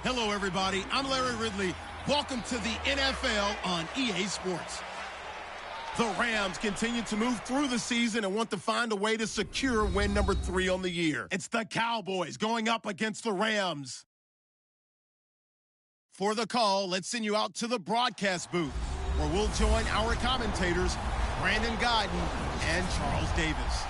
Hello, everybody. I'm Larry Ridley. Welcome to the NFL on EA Sports. The Rams continue to move through the season and want to find a way to secure win number 3 on the year. It's the Cowboys going up against the Rams. For the call, let's send you out to the broadcast booth, where we'll join our commentators, Brandon Godden and Charles Davis.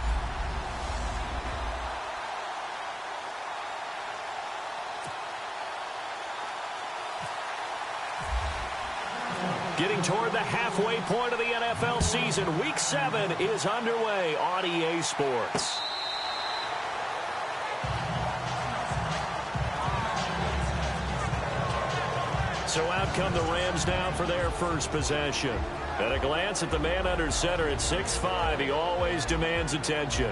Getting toward the halfway point of the NFL season, Week 7 is underway on EA Sports. So out come the Rams now for their first possession. At a glance at the man under center at 6'5", he always demands attention.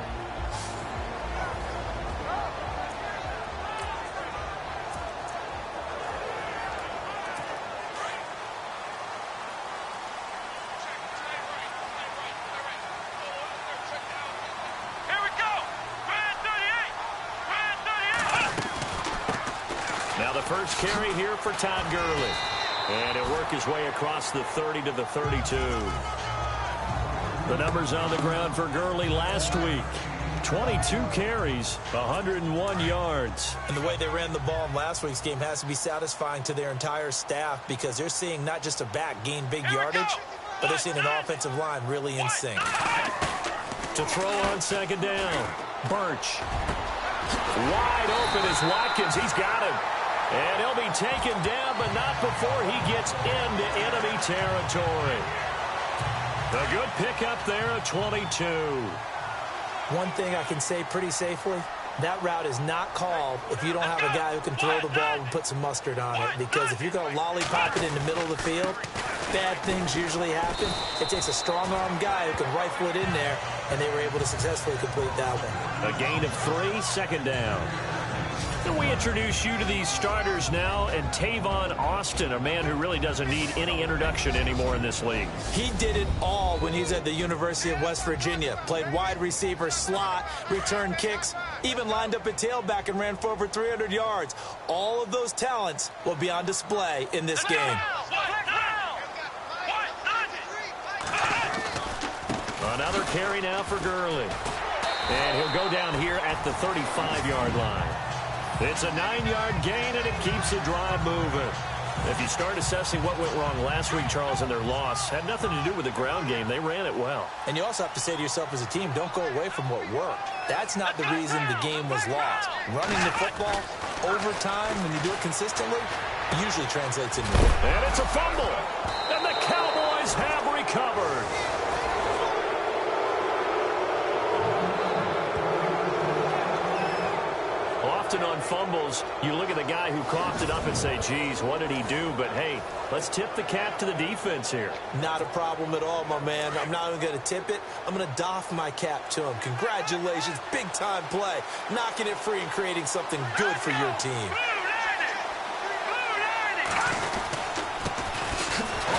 First carry here for Todd Gurley. And he'll work his way across the 30 to the 32. The numbers on the ground for Gurley last week. 22 carries, 101 yards. And the way they ran the ball in last week's game has to be satisfying to their entire staff, because they're seeing not just a back gain big yardage, but they're seeing an offensive line really in sync. To throw on second down, Birch. Wide open is Watkins. He's got him. And he'll be taken down, but not before he gets into enemy territory. A good pickup there at 22. One thing I can say pretty safely, that route is not called if you don't have a guy who can throw the ball and put some mustard on it. Because if you're going to lollipop it in the middle of the field, bad things usually happen. It takes a strong-arm guy who can rifle it in there, and they were able to successfully complete that one. A gain of 3, second down. And we introduce you to these starters now, and Tavon Austin, a man who really doesn't need any introduction anymore in this league. He did it all when he was at the University of West Virginia. Played wide receiver, slot, returned kicks, even lined up at tailback and ran for over 300 yards. All of those talents will be on display in this game. Another carry now for Gurley. And he'll go down here at the 35-yard line. It's a 9-yard gain, and it keeps the drive moving. If you start assessing what went wrong last week, Charles, in their loss, had nothing to do with the ground game. They ran it well. And you also have to say to yourself as a team, don't go away from what worked. That's not the reason the game was lost. Running the football over time, when you do it consistently, usually translates into it. And it's a fumble. And the Cowboys have recovered. Often on fumbles, you look at the guy who coughed it up and say, geez, what did he do? But, hey, let's tip the cap to the defense here. Not a problem at all, my man. I'm not even going to tip it. I'm going to doff my cap to him. Congratulations, big-time play. Knocking it free and creating something good for your team.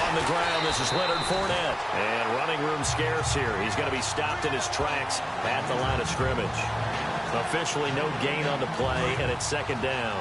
On the ground, this is Leonard Fournette. And running room scarce here. He's going to be stopped in his tracks at the line of scrimmage. Officially no gain on the play, and it's second down.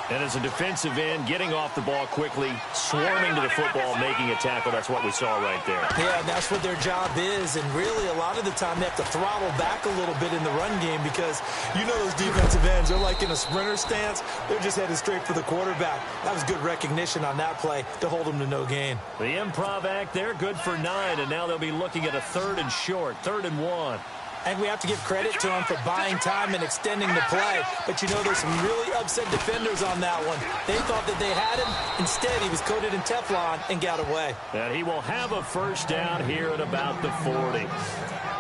And as a defensive end, getting off the ball quickly, swarming to the football, making a tackle, that's what we saw right there. Yeah, and that's what their job is, and really a lot of the time they have to throttle back a little bit in the run game, because you know those defensive ends, they're like in a sprinter stance. They're just headed straight for the quarterback. That was good recognition on that play to hold them to no gain. The improv act there, good for 9, and now they'll be looking at a 3rd and short, 3rd and 1. And we have to give credit to him for buying time and extending the play. But, you know, there's some really upset defenders on that one. They thought that they had him. Instead, he was coated in Teflon and got away. And he will have a first down here at about the 40.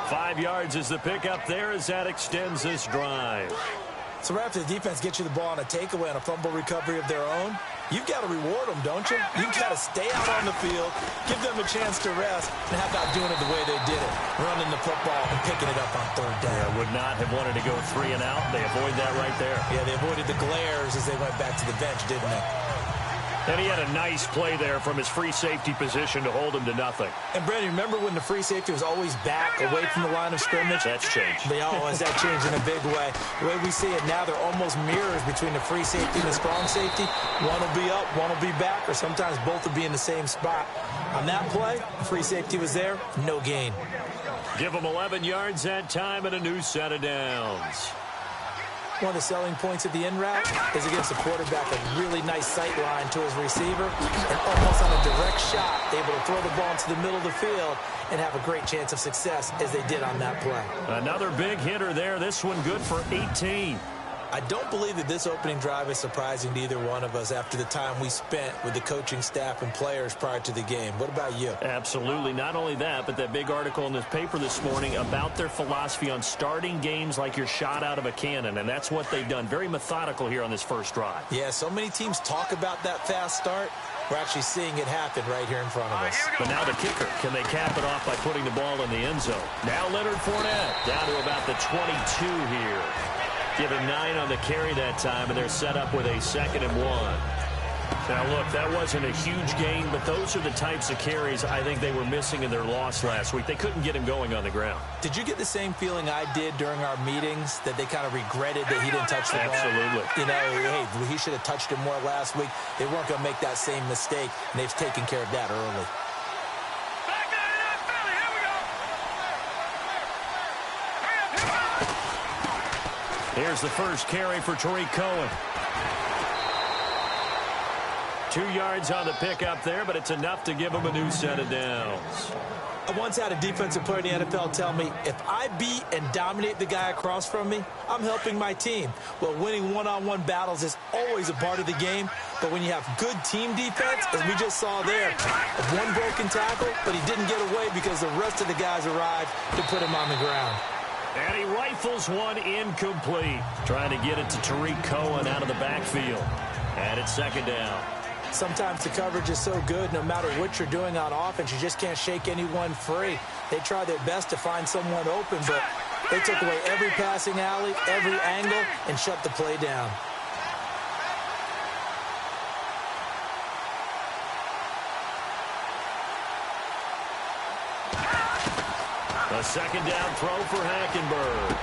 5 yards is the pickup there as that extends this drive. So right after the defense gets you the ball on a takeaway and a fumble recovery of their own, you've got to reward them, don't you? You've got to stay out on the field, give them a chance to rest, and how about doing it the way they did it, running the football and picking it up on 3rd down. Yeah, would not have wanted to go 3 and out. They avoid that right there. Yeah, they avoided the glares as they went back to the bench, didn't they? And he had a nice play there from his free safety position to hold him to nothing. And, Brandon, remember when the free safety was always back away from the line of scrimmage? That's changed. They always that changed in a big way. The way we see it now, they're almost mirrors between the free safety and the strong safety. One will be up, one will be back, or sometimes both will be in the same spot. On that play, the free safety was there, no gain. Give him 11 yards that time and a new set of downs. One of the selling points of the in route is against the quarterback, a really nice sight line to his receiver, and almost on a direct shot, able to throw the ball into the middle of the field and have a great chance of success as they did on that play. Another big hitter there. This one good for 18. I don't believe that this opening drive is surprising to either one of us after the time we spent with the coaching staff and players prior to the game. What about you? Absolutely. Not only that, but that big article in this paper this morning about their philosophy on starting games like you're shot out of a cannon, and that's what they've done. Very methodical here on this first drive. Yeah, so many teams talk about that fast start. We're actually seeing it happen right here in front of us. But now the kicker, can they cap it off by putting the ball in the end zone? Now Leonard Fournette down to about the 22 here. Give him 9 on the carry that time, and they're set up with a 2nd and 1. Now, look, that wasn't a huge gain, but those are the types of carries I think they were missing in their loss last week. They couldn't get him going on the ground. Did you get the same feeling I did during our meetings, that they kind of regretted that he didn't touch the ball? Absolutely. You know, hey, he should have touched it more last week. They weren't going to make that same mistake, and they've taken care of that early. Here's the first carry for Tariq Cohen. 2 yards on the pickup there, but it's enough to give him a new set of downs. I once had a defensive player in the NFL tell me, if I beat and dominate the guy across from me, I'm helping my team. Well, winning one-on-one battles is always a part of the game, but when you have good team defense, as we just saw there, one broken tackle, but he didn't get away because the rest of the guys arrived to put him on the ground. And he rifles one incomplete. Trying to get it to Tariq Cohen out of the backfield. And it's 2nd down. Sometimes the coverage is so good, no matter what you're doing on offense, you just can't shake anyone free. They try their best to find someone open, but they took away every passing alley, every angle, and shut the play down. A 2nd down throw for Hackenberg.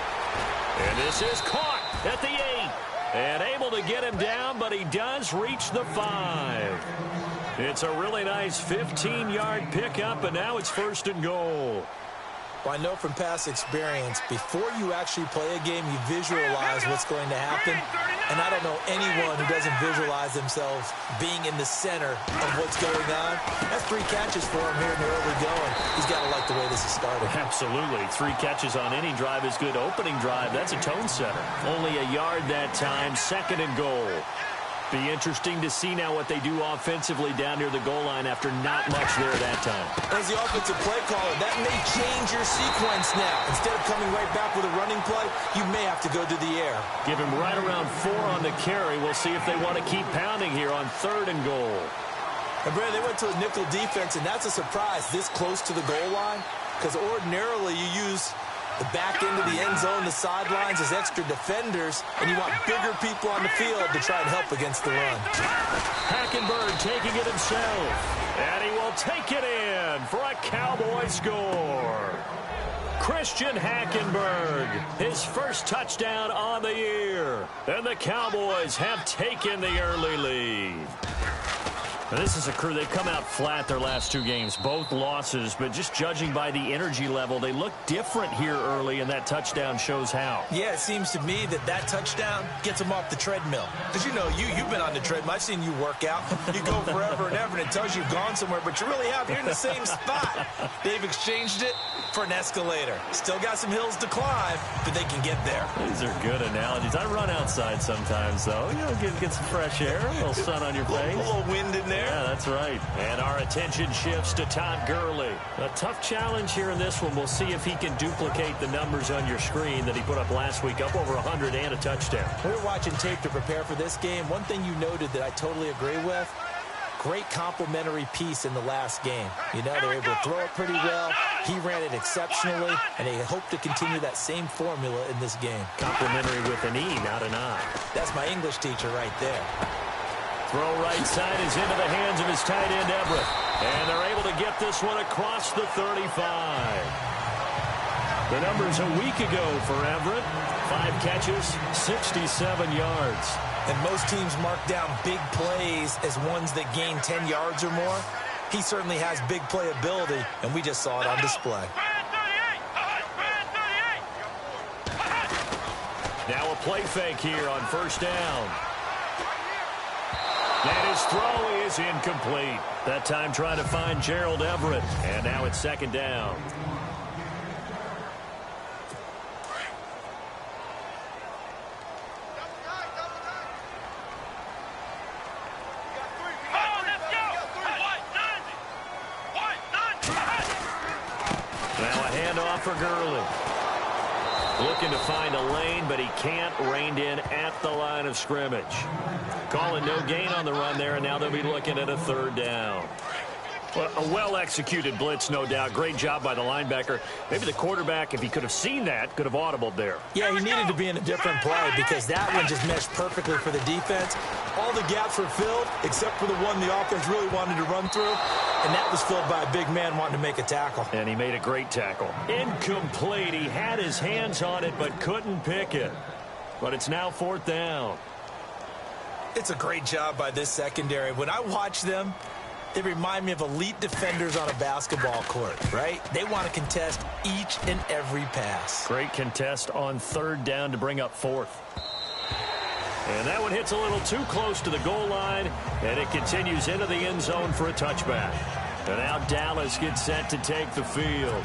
And this is caught at the 8. And able to get him down, but he does reach the 5. It's a really nice 15-yard pickup, and now it's 1st and goal. Well, I know from past experience, before you actually play a game, you visualize what's going to happen. And I don't know anyone who doesn't visualize themselves being in the center of what's going on. That's 3 catches for him here in the early going. He's got to like the way this is started. Absolutely. 3 catches on any drive is good. Opening drive, that's a tone setter. Only a yard that time, 2nd and goal. Be interesting to see now what they do offensively down near the goal line after not much there that time. As the offensive play caller, that may change your sequence now. Instead of coming right back with a running play, you may have to go to the air. Give him right around 4 on the carry. We'll see if they want to keep pounding here on 3rd and goal. And Brandon, they went to a nickel defense, and that's a surprise this close to the goal line, because ordinarily you use the back end of the end zone, the sidelines as extra defenders, and you want bigger people on the field to try and help against the run. Hackenberg taking it himself, and he will take it in for a Cowboy score. Christian Hackenberg, his first touchdown on the year, and the Cowboys have taken the early lead. Now, this is a crew, they've come out flat their last 2 games, both losses, but just judging by the energy level, they look different here early, and that touchdown shows how. Yeah, it seems to me that touchdown gets them off the treadmill. Because, you know, you've been on the treadmill. I've seen you work out. You go forever and ever, and it tells you you've gone somewhere, but you really have. You're in the same spot. They've exchanged it for an escalator. Still got some hills to climb, but they can get there. These are good analogies. I run outside sometimes, though. You know, get some fresh air, a little sun on your face. A little wind in there. Yeah, that's right. And our attention shifts to Todd Gurley. A tough challenge here in this one. We'll see if he can duplicate the numbers on your screen that he put up last week, up over 100 and a touchdown. We were watching tape to prepare for this game. One thing you noted that I totally agree with, great complimentary piece in the last game. You know, they were able to throw it pretty well. He ran it exceptionally, and they hope to continue that same formula in this game. Complimentary with an E, not an I. That's my English teacher right there. Throw right side is into the hands of his tight end, Everett. And they're able to get this one across the 35. The numbers a week ago for Everett. 5 catches, 67 yards. And most teams mark down big plays as ones that gain 10 yards or more. He certainly has big playability, and we just saw it on display. Now a play fake here on first down. And his throw is incomplete. That time trying to find Gerald Everett. And now it's second down. For Gurley. Looking to find a lane, but he can't. Reined in at the line of scrimmage. Calling no gain on the run there, and now they'll be looking at a third down. Well, a well-executed blitz, no doubt. Great job by the linebacker. Maybe the quarterback, if he could have seen that, could have audibled there. Yeah, he needed to be in a different play because that one just meshed perfectly for the defense. All the gaps were filled except for the one the offense really wanted to run through, and that was filled by a big man wanting to make a tackle. And he made a great tackle. Incomplete. He had his hands on it but couldn't pick it. But it's now fourth down. It's a great job by this secondary. When I watch them, they remind me of elite defenders on a basketball court, right? They want to contest each and every pass. Great contest on third down to bring up fourth. And that one hits a little too close to the goal line, and it continues into the end zone for a touchback. And now Dallas gets set to take the field.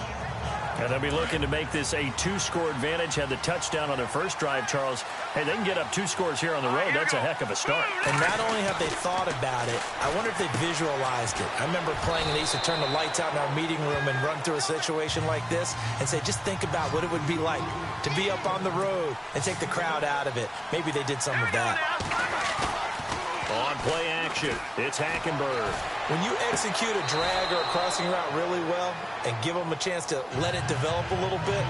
And they'll be looking to make this a 2-score advantage. Had the touchdown on their first drive, Charles. Hey, they can get up 2 scores here on the road. That's a heck of a start. And not only have they thought about it, I wonder if they visualized it. I remember playing, and they used to turn the lights out in our meeting room and run through a situation like this and say, just think about what it would be like to be up on the road and take the crowd out of it. Maybe they did some of that. On play action, it's Hackenberg. When you execute a drag or a crossing route really well and give them a chance to let it develop a little bit,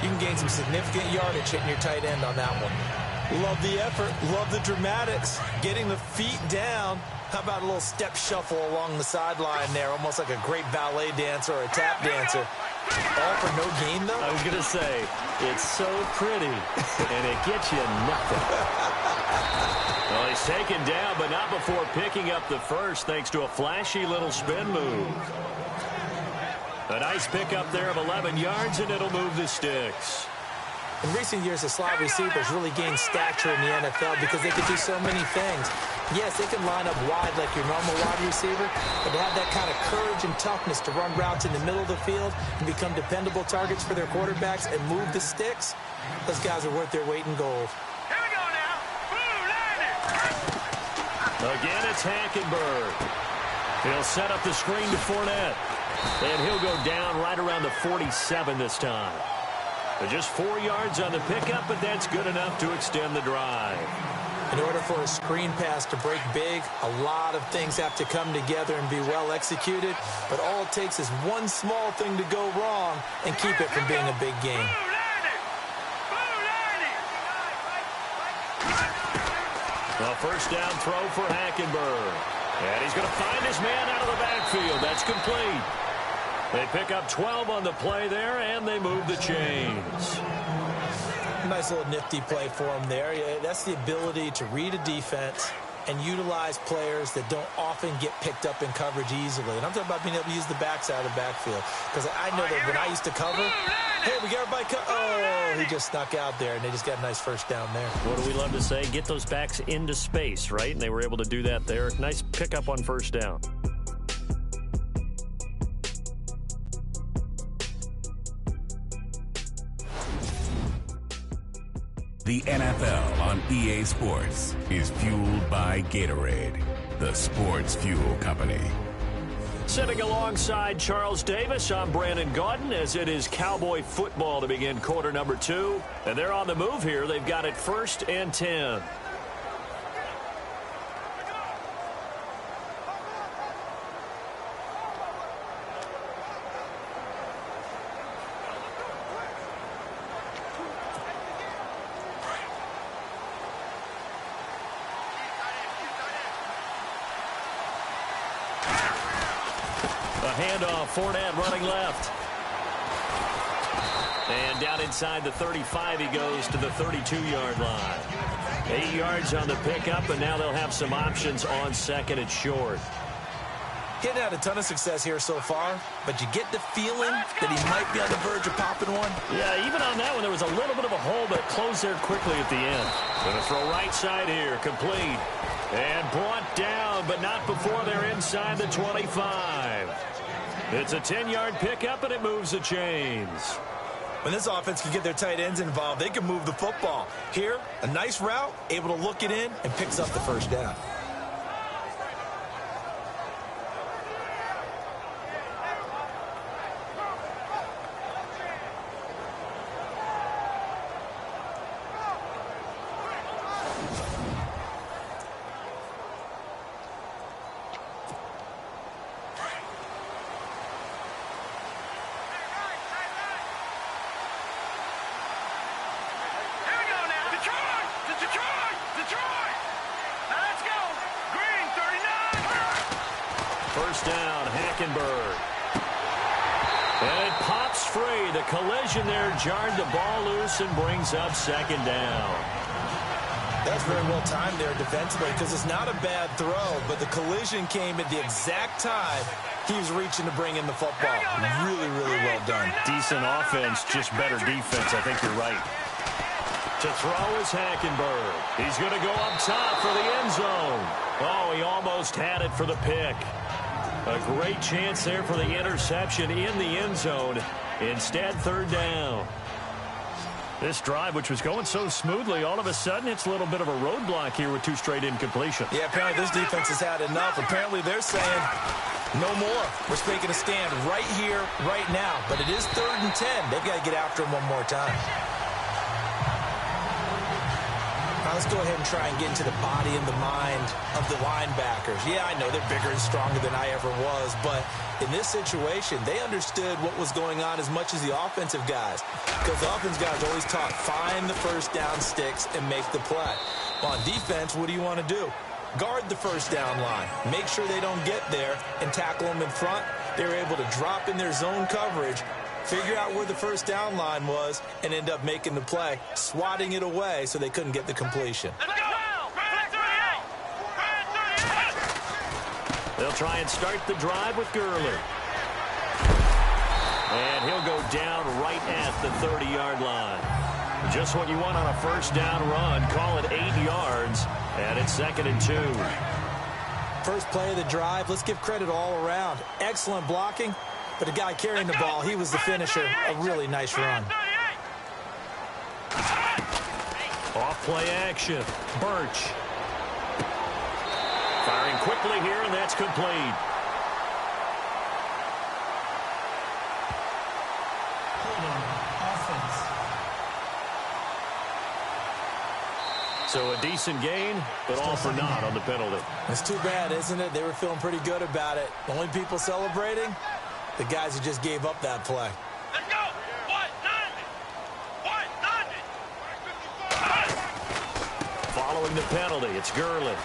you can gain some significant yardage hitting your tight end on that one. Love the effort. Love the dramatics. Getting the feet down. How about a little step shuffle along the sideline there, almost like a great ballet dancer or a tap dancer. All for no gain, though? I was going to say, it's so pretty, and it gets you nothing. Well, he's taken down, but not before picking up the first, thanks to a flashy little spin move. A nice pickup there of 11 yards, and it'll move the sticks. In recent years, the slot receivers really gained stature in the NFL because they could do so many things. Yes, they can line up wide like your normal wide receiver, but to have that kind of courage and toughness to run routes in the middle of the field and become dependable targets for their quarterbacks and move the sticks, those guys are worth their weight in gold. Here we go now. Again, it's Hackenberg. He'll set up the screen to Fournette. And he'll go down right around the 47 this time. But just 4 yards on the pickup, but that's good enough to extend the drive. In order for a screen pass to break big, a lot of things have to come together and be well executed. But all it takes is one small thing to go wrong and keep it from being a big game. A first down throw for Hackenberg. And he's going to find his man out of the backfield. That's complete. They pick up 12 on the play there, and they move the chains. Nice little nifty play for him there. Yeah, that's the ability to read a defense and utilize players that don't often get picked up in coverage easily. And I'm talking about being able to use the backside of the backfield. Because I know that when I used to cover, hey, we got everybody oh, he just snuck out there, and they just got a nice first down there. What do we love to say? Get those backs into space, right? And they were able to do that there. Nice pickup on first down. The NFL on EA Sports is fueled by Gatorade, the sports fuel company. Sitting alongside Charles Davis, I'm Brandon Gaudin, as it is Cowboy football to begin quarter number 2. And they're on the move here. They've got it 1st and 10. handoff. Fournette running left. And down inside the 35, he goes to the 32-yard line. 8 yards on the pickup, and now they'll have some options on second and short. He hadn't had a ton of success here so far, but you get the feeling that he might be on the verge of popping one. Yeah, even on that one, there was a little bit of a hole, but closed there quickly at the end. Going to throw right side here, complete. And brought down, but not before they're inside the 25. It's a 10-yard pickup, and it moves the chains. When this offense can get their tight ends involved, they can move the football. Here, a nice route, able to look it in, and picks up the first down. First down, Hackenberg. And it pops free. The collision there jarred the ball loose and brings up second down. That's very well timed there defensively because it's not a bad throw, but the collision came at the exact time he was reaching to bring in the football. Really, really well done. Decent offense, just better defense. I think you're right. To throw is Hackenberg. He's going to go up top for the end zone. Oh, he almost had it for the pick. A great chance there for the interception in the end zone. Instead, third down. This drive, which was going so smoothly, all of a sudden it's a little bit of a roadblock here with 2 straight incompletions. Yeah, apparently this defense has had enough. Apparently they're saying no more. We're making a stand right here, right now. But it is 3rd and 10. They've got to get after him one more time. Now let's go ahead and try and get into the body and the mind of the linebackers. Yeah, I know they're bigger and stronger than I ever was, but in this situation, they understood what was going on as much as the offensive guys. Because the offensive guys always taught, find the first down sticks and make the play. On defense, what do you want to do? Guard the first down line. Make sure they don't get there and tackle them in front. They were able to drop in their zone coverage, figure out where the first down line was, and end up making the play, swatting it away so they couldn't get the completion. They'll try and start the drive with Gurley. And he'll go down right at the 30-yard line. Just what you want on a first down run. Call it 8 yards, and it's 2nd and 2. First play of the drive, let's give credit all around. Excellent blocking. But the guy carrying the ball, he was the finisher. A really nice run. Off play action. Birch. Firing quickly here, and that's complete. So a decent gain, but all for naught on the penalty. It's too bad, isn't it? They were feeling pretty good about it. The only people celebrating, the guys who just gave up that play. Let's go! 190! Following the penalty, it's Gurley.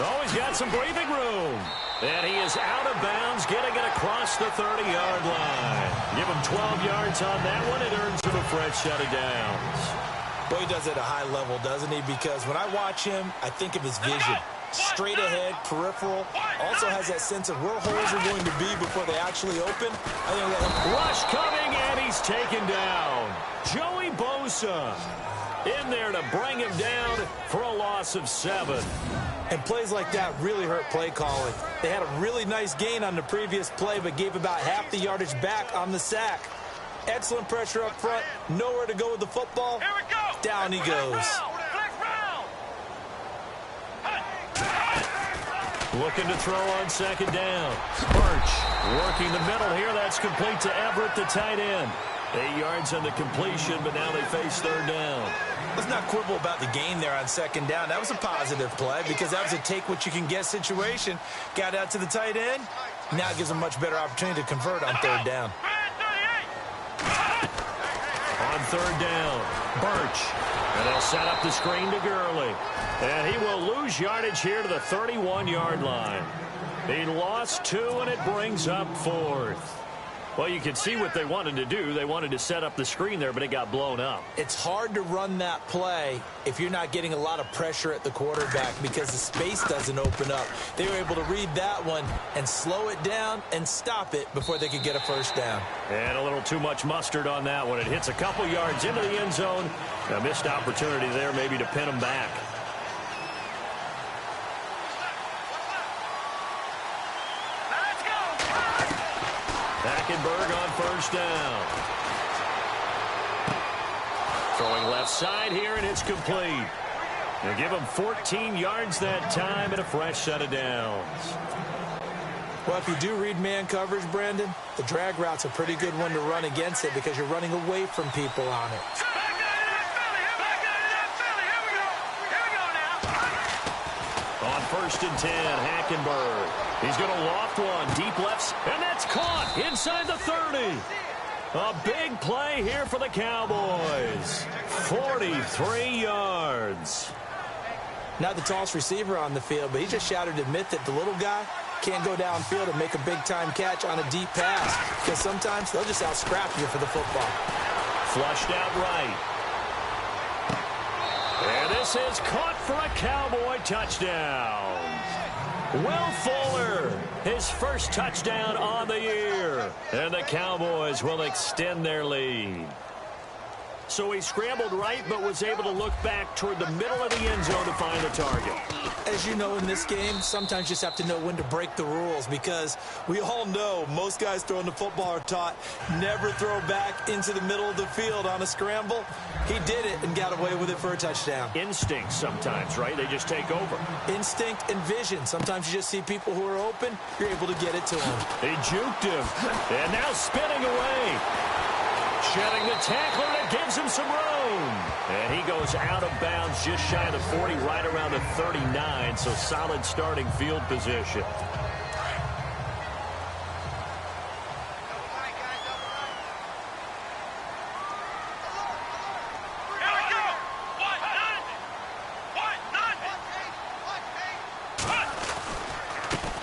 Oh, he's got some breathing room. And he is out of bounds, getting it across the 30-yard line. Give him 12 yards on that one. It earns him a fresh set of downs. Well, he does it at a high level, doesn't he? Because when I watch him, I think of his vision. Straight ahead, peripheral. Also has that sense of where holes are going to be before they actually open. I think that rush coming, and he's taken down. Joey Bosa in there to bring him down for a loss of 7. And plays like that really hurt play calling. They had a really nice gain on the previous play, but gave about half the yardage back on the sack. Excellent pressure up front. Nowhere to go with the football. Here we go. Down he goes. Looking to throw on 2nd down. Birch working the middle here. That's complete to Everett, the tight end. 8 yards on the completion, but now they face 3rd down. Let's not quibble about the gain there on 2nd down. That was a positive play because that was a take-what-you-can-get situation. Got out to the tight end. Now it gives them a much better opportunity to convert on 3rd down. On 3rd down, Birch. And they'll set up the screen to Gurley. And he will lose yardage here to the 31-yard line. He lost 2, and it brings up 4th. Well, you can see what they wanted to do. They wanted to set up the screen there, but it got blown up. It's hard to run that play if you're not getting a lot of pressure at the quarterback because the space doesn't open up. They were able to read that one and slow it down and stop it before they could get a first down. And a little too much mustard on that one. It hits a couple yards into the end zone. A missed opportunity there maybe to pin them back. Hackenberg on first down. Throwing left side here, and it's complete. They'll give him 14 yards that time and a fresh set of downs. Well, if you do read man coverage, Brandon, the drag route's a pretty good one to run against it because you're running away from people on it. On first and 10, Hackenberg. He's going to loft one, deep lefts, and that's caught inside the 30. A big play here for the Cowboys. 43 yards. Not the tallest receiver on the field, but he just shouted to admit that the little guy can't go downfield and make a big-time catch on a deep pass because sometimes they'll just out-scrap you for the football. Flushed out right. And this is caught for a Cowboy touchdown. Will Fuller, his first touchdown on the year. And the Cowboys will extend their lead. So he scrambled right, but was able to look back toward the middle of the end zone to find the target. As you know, in this game, sometimes you just have to know when to break the rules because we all know most guys throwing the football are taught never throw back into the middle of the field on a scramble. He did it and got away with it for a touchdown. Instinct sometimes, right? They just take over. Instinct and vision. Sometimes you just see people who are open, you're able to get it to them. They juked him, and now spinning away. Shedding the tackler, and it gives him some room. And he goes out of bounds just shy of the 40, right around the 39, so solid starting field position.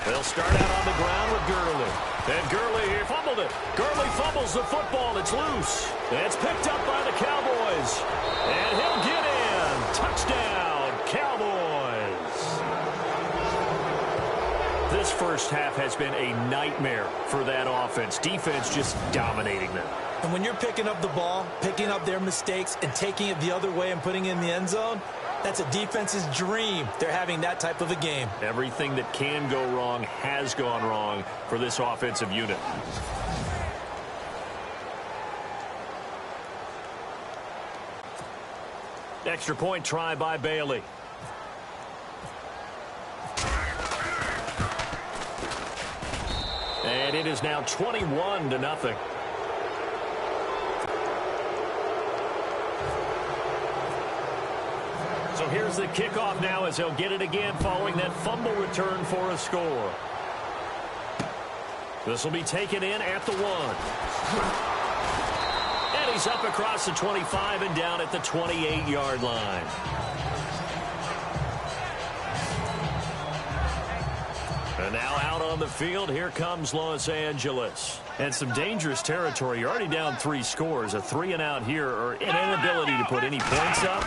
They'll start out on the ground with Gurley. And Gurley here fumbled it. Gurley fumbles the football. It's loose. It's picked up by the Cowboys. And he'll get in. Touchdown, Cowboys. This first half has been a nightmare for that offense. Defense just dominating them. And when you're picking up the ball, picking up their mistakes, and taking it the other way and putting it in the end zone, that's a defense's dream. They're having that type of a game. Everything that can go wrong has gone wrong for this offensive unit. Extra point try by Bailey. And it is now 21-0. So here's the kickoff now as he'll get it again following that fumble return for a score. This will be taken in at the 1. And he's up across the 25 and down at the 28-yard line. And now out on the field, here comes Los Angeles. And some dangerous territory. You're already down 3 scores. A 3-and-out here, or an inability to put any points up.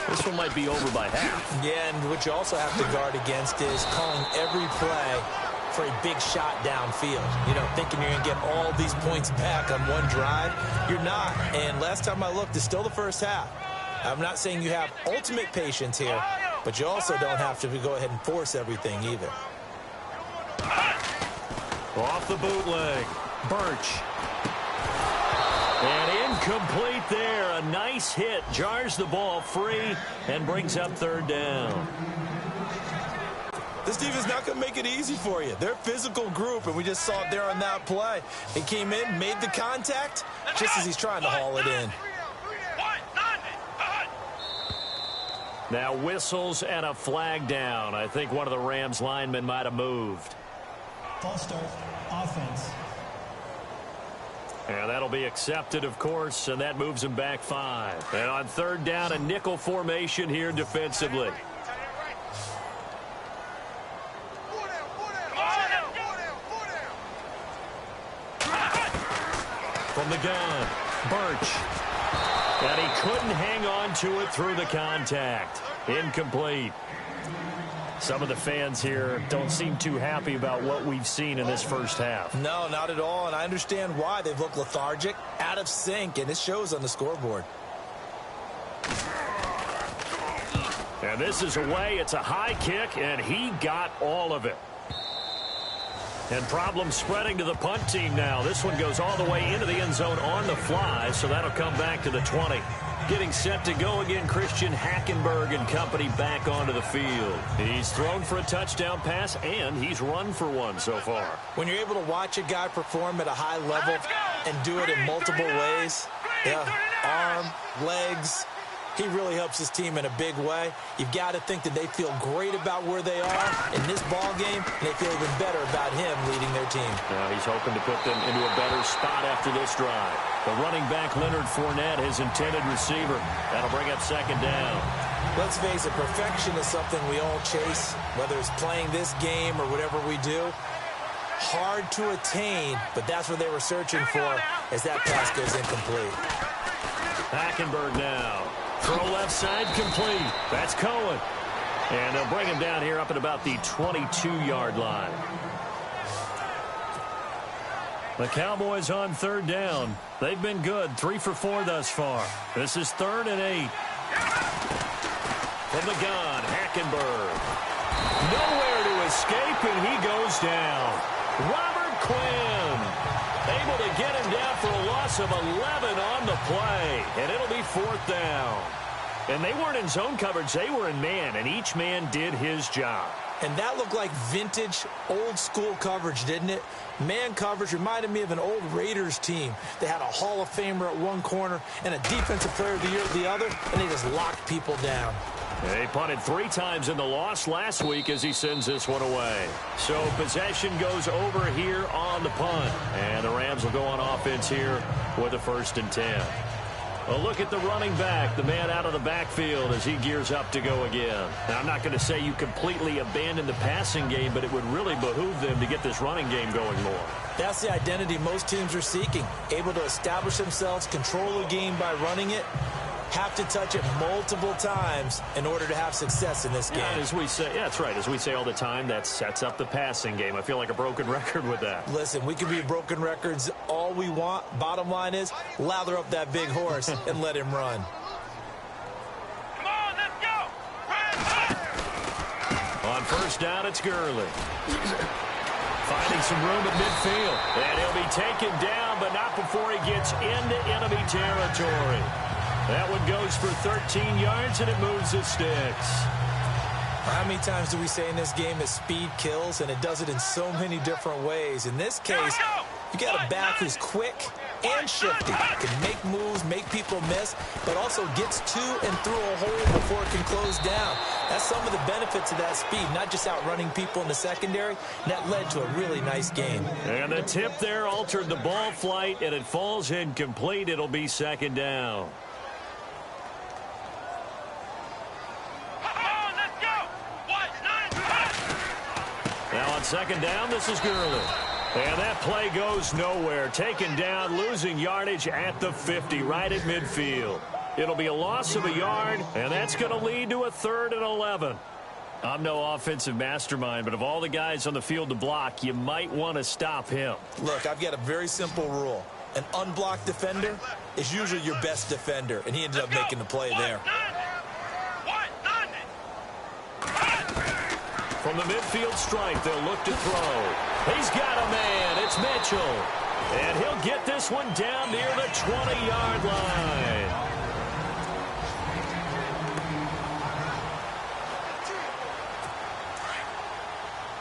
This one might be over by half. Yeah, and what you also have to guard against is calling every play for a big shot downfield. You know, thinking you're going to get all these points back on one drive. You're not. And last time I looked, it's still the first half. I'm not saying you have ultimate patience here, but you also don't have to go ahead and force everything either. Off the bootleg. Birch. And incomplete there. A nice hit. Jars the ball free and brings up 3rd down. This team is not going to make it easy for you. They're a physical group, and we just saw it there on that play. He came in, made the contact, just as he's trying to haul it in. Now whistles and a flag down. I think one of the Rams linemen might have moved. False start, offense. And that'll be accepted, of course, and that moves him back 5. And on 3rd down, a nickel formation here defensively. From the gun, Birch. And he couldn't hang on to it through the contact. Incomplete. Some of the fans here don't seem too happy about what we've seen in this first half. No, not at all, and I understand why. They've looked lethargic, out of sync, and it shows on the scoreboard. And this is away. It's a high kick, and he got all of it. And problems spreading to the punt team now. This one goes all the way into the end zone on the fly, so that'll come back to the 20. Getting set to go again, Christian Hackenberg and company back onto the field. He's thrown for a touchdown pass, and he's run for one so far. When you're able to watch a guy perform at a high level and do it in multiple ways, arm, legs, he really helps his team in a big way. You've got to think that they feel great about where they are in this ball game, and they feel even better about him leading their team. Now he's hoping to put them into a better spot after this drive. The running back, Leonard Fournette, his intended receiver. That'll bring up second down. Let's face it, perfection is something we all chase, whether it's playing this game or whatever we do. Hard to attain, but that's what they were searching for as that pass goes incomplete. Hackenberg now. Throw left side complete. That's Cohen. And they'll bring him down here up at about the 22-yard line. The Cowboys on third down. They've been good. 3 for 4 thus far. This is 3rd and 8. From the gun, Hackenberg. Nowhere to escape, and he goes down. Robert Quinn able to get him down for a loss of 11 on the play, and it'll be 4th down. And they weren't in zone coverage. They were in man, and each man did his job. And that looked like vintage, old-school coverage, didn't it? Man coverage reminded me of an old Raiders team. They had a Hall of Famer at one corner and a Defensive Player of the Year at the other, and they just locked people down. They punted 3 times in the loss last week as he sends this one away. So possession goes over here on the punt. And the Rams will go on offense here with a 1st and 10. A look at the running back, the man out of the backfield as he gears up to go again. Now, I'm not going to say you completely abandon the passing game, but it would really behoove them to get this running game going more. That's the identity most teams are seeking. Able to establish themselves, control the game by running it. Have to touch it multiple times in order to have success in this game. Yeah, as we say, yeah, that's right. As we say all the time, that sets up the passing game. I feel like a broken record with that. Listen, we can be broken records all we want. Bottom line is, lather up that big horse and let him run. Come on, let's go. On 1st down, it's Gurley. Finding some room at midfield. And he'll be taken down, but not before he gets into enemy territory. That one goes for 13 yards, and it moves the sticks. How many times do we say in this game that speed kills, and it does it in so many different ways? In this case, you got a back who's quick and shifty. Can make moves, make people miss, but also gets to and through a hole before it can close down. That's some of the benefits of that speed, not just outrunning people in the secondary. And that led to a really nice game. And the tip there altered the ball flight, and it falls incomplete. It'll be 2nd down. Now on 2nd down, this is Gurley. And that play goes nowhere. Taken down, losing yardage at the 50, right at midfield. It'll be a loss of a yard, and that's going to lead to a 3rd and 11. I'm no offensive mastermind, but of all the guys on the field to block, you might want to stop him. Look, I've got a very simple rule. An unblocked defender is usually your best defender, and he ended up making the play there. From the midfield stripe, they'll look to throw. He's got a man. It's Mitchell. And he'll get this one down near the 20-yard line.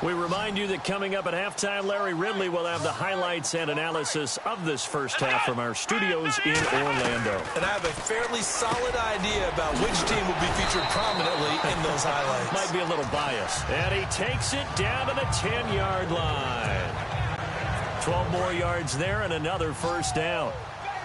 We remind you that coming up at halftime, Larry Ridley will have the highlights and analysis of this first half from our studios in Orlando. And I have a fairly solid idea about which team will be featured prominently in those highlights. Might be a little biased. And he takes it down to the 10-yard line. 12 more yards there and another 1st down.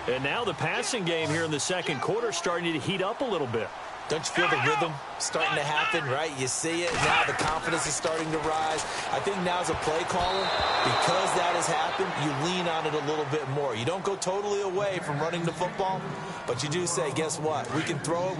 And now the passing game here in the 2nd quarter starting to heat up a little bit. Don't you feel the rhythm starting to happen, right? You see it. Now the confidence is starting to rise. I think now as a play caller, because that has happened, you lean on it a little bit more. You don't go totally away from running the football, but you do say, guess what? We can throw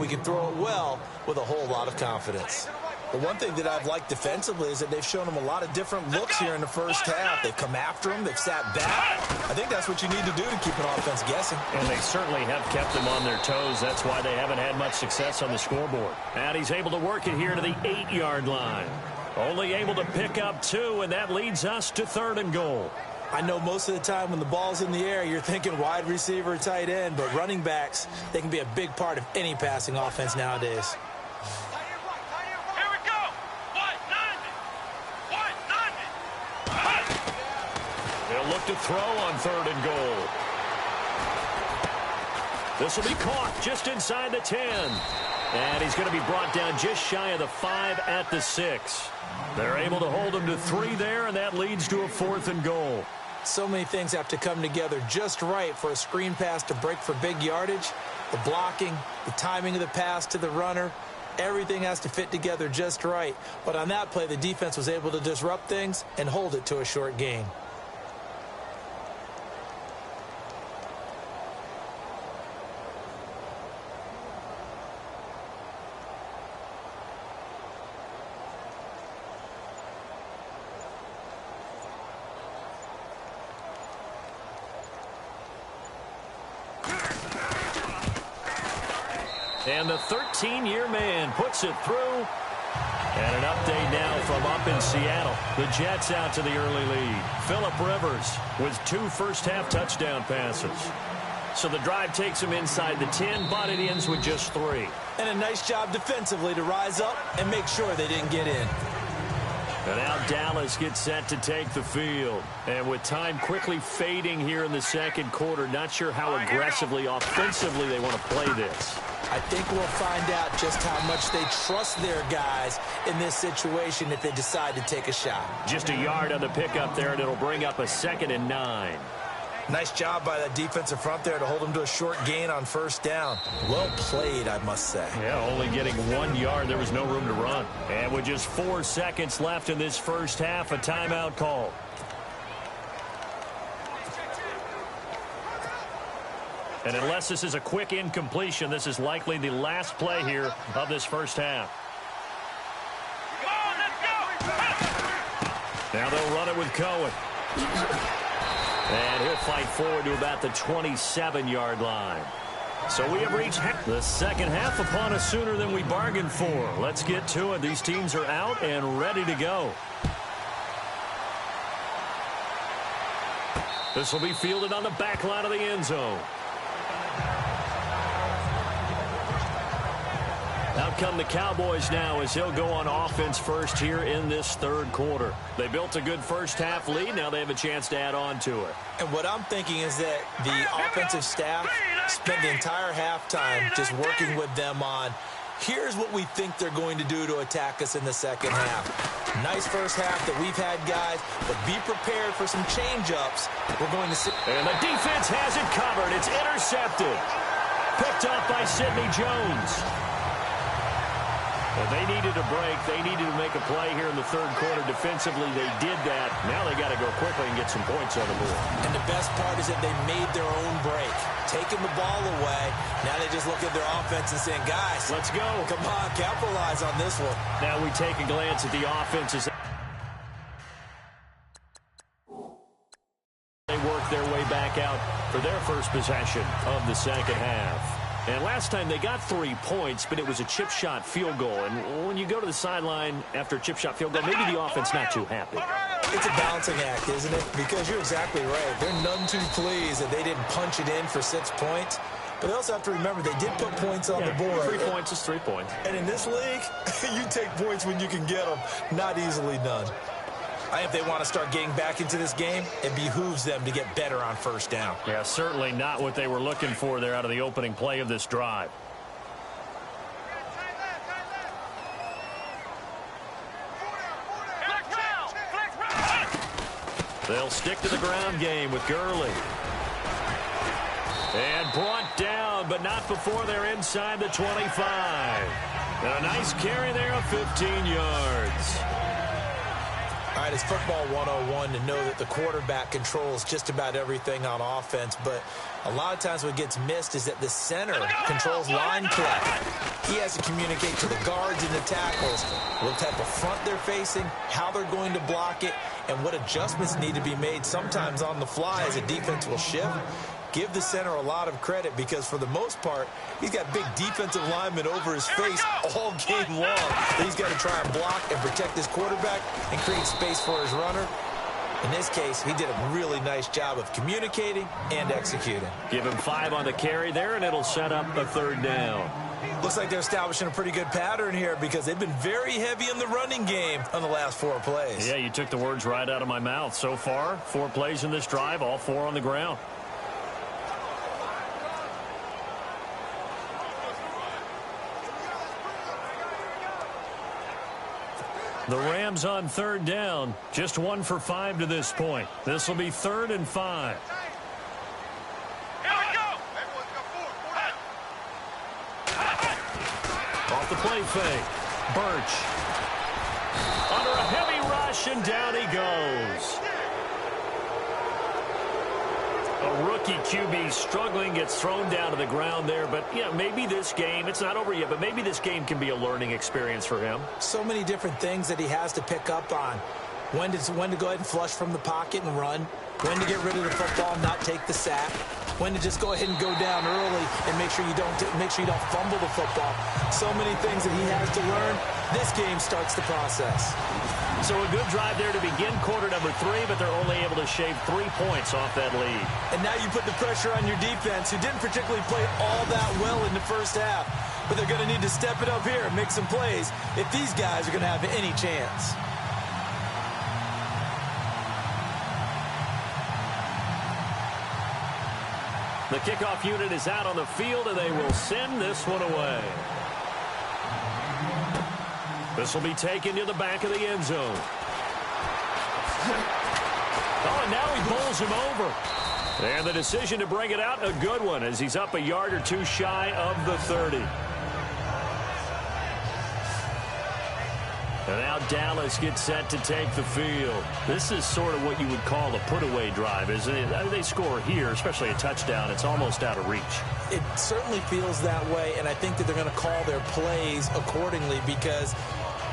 it well with a whole lot of confidence. The one thing that I've liked defensively is that they've shown them a lot of different looks here in the first half. They've come after them. They've sat back. I think that's what you need to do to keep an offense guessing. And they certainly have kept them on their toes. That's why they haven't had much success on the scoreboard. And he's able to work it here to the 8-yard line. Only able to pick up 2, and that leads us to 3rd and goal. I know most of the time when the ball's in the air, you're thinking wide receiver, tight end, but running backs, they can be a big part of any passing offense nowadays. They'll look to throw on 3rd and goal. This will be caught just inside the 10. And he's going to be brought down just shy of the 5 at the 6. They're able to hold him to 3 there, and that leads to a 4th and goal. So many things have to come together just right for a screen pass to break for big yardage. The blocking, the timing of the pass to the runner, everything has to fit together just right. But on that play, the defense was able to disrupt things and hold it to a short gain. And the 13-year man puts it through. And an update now from up in Seattle. The Jets out to the early lead. Phillip Rivers with 2 first-half touchdown passes. So the drive takes him inside the 10, but it ends with just 3. And a nice job defensively to rise up and make sure they didn't get in. And now Dallas gets set to take the field. And with time quickly fading here in the second quarter, not sure how aggressively, offensively they want to play this. I think we'll find out just how much they trust their guys in this situation if they decide to take a shot. Just a yard on the pickup there, and it'll bring up a 2nd and 9. Nice job by that defensive front there to hold them to a short gain on first down. Well played, I must say. Yeah, only getting 1 yard. There was no room to run. And with just 4 seconds left in this first half, a timeout call. And unless this is a quick incompletion, this is likely the last play here of this first half. Now they'll run it with Cohen. And he'll fight forward to about the 27-yard line. So we have reached the second half upon us sooner than we bargained for. Let's get to it. These teams are out and ready to go. This will be fielded on the back line of the end zone. Out come the Cowboys now as he'll go on offense first here in this 3rd quarter. They built a good first half lead. Now they have a chance to add on to it. And what I'm thinking is that the offensive staff spent the entire halftime just working with them on, here's what we think they're going to do to attack us in the second half. Nice first half that we've had, guys, but be prepared for some change-ups. We're going to see. And the defense has it covered. It's intercepted. Picked up by Sidney Jones. Well, they needed a break. They needed to make a play here in the 3rd quarter. Defensively, they did that. Now they got to go quickly and get some points on the board. And the best part is that they made their own break. Taking the ball away. Now they just look at their offense and saying, guys, let's go. Come on, capitalize on this one. Now we take a glance at the offenses. They work their way back out for their first possession of the second half. And last time they got 3 points, but it was a chip shot field goal. And when you go to the sideline after a chip shot field goal, maybe the offense not too happy. It's a balancing act, isn't it? Because you're exactly right. They're none too pleased that they didn't punch it in for 6 points. But they also have to remember they did put points on the board. 3 points is 3 points. And in this league, you take points when you can get them. Not easily done. I think if they want to start getting back into this game, it behooves them to get better on first down. Yeah, certainly not what they were looking for there out of the opening play of this drive. They'll stick to the ground game with Gurley. And brought down but not before they're inside the 25. And a nice carry there of 15 yards. All right, it's football 101 to know that the quarterback controls just about everything on offense, but a lot of times what gets missed is that the center controls line play. He has to communicate to the guards and the tackles what type of front they're facing, how they're going to block it, and what adjustments need to be made sometimes on the fly as a defense will shift. Give the center a lot of credit because, for the most part, he's got big defensive linemen over his face all game long that he's got to try and block and protect his quarterback and create space for his runner. In this case, he did a really nice job of communicating and executing. Give him 5 on the carry there, and it'll set up a 3rd down. Looks like they're establishing a pretty good pattern here because they've been very heavy in the running game on the last 4 plays. Yeah, you took the words right out of my mouth. So far, 4 plays in this drive, all 4 on the ground. The Rams on 3rd down, just 1 for 5 to this point. This will be 3rd and 5. Here we go. Off the play fake. Birch. Under a heavy rush, and down he goes. A rookie QB struggling, gets thrown down to the ground there. But, yeah, maybe this game, it's not over yet, but maybe this game can be a learning experience for him. So many different things that he has to pick up on. When to go ahead and flush from the pocket and run. When to get rid of the football and not take the sack. When to just go ahead and go down early and make sure you don't fumble the football. So many things that he has to learn. This game starts the process. So a good drive there to begin quarter number 3, but they're only able to shave 3 points off that lead. And now you put the pressure on your defense, who didn't particularly play all that well in the first half. But they're going to need to step it up here and make some plays if these guys are going to have any chance. The kickoff unit is out on the field, and they will send this one away. This will be taken to the back of the end zone. Oh, and now he bowls him over. And the decision to bring it out, a good one, as he's up a yard or 2 shy of the 30. And now Dallas gets set to take the field. This is sort of what you would call a put-away drive, isn't it? They score here, especially a touchdown. It's almost out of reach. It certainly feels that way, and I think that they're going to call their plays accordingly because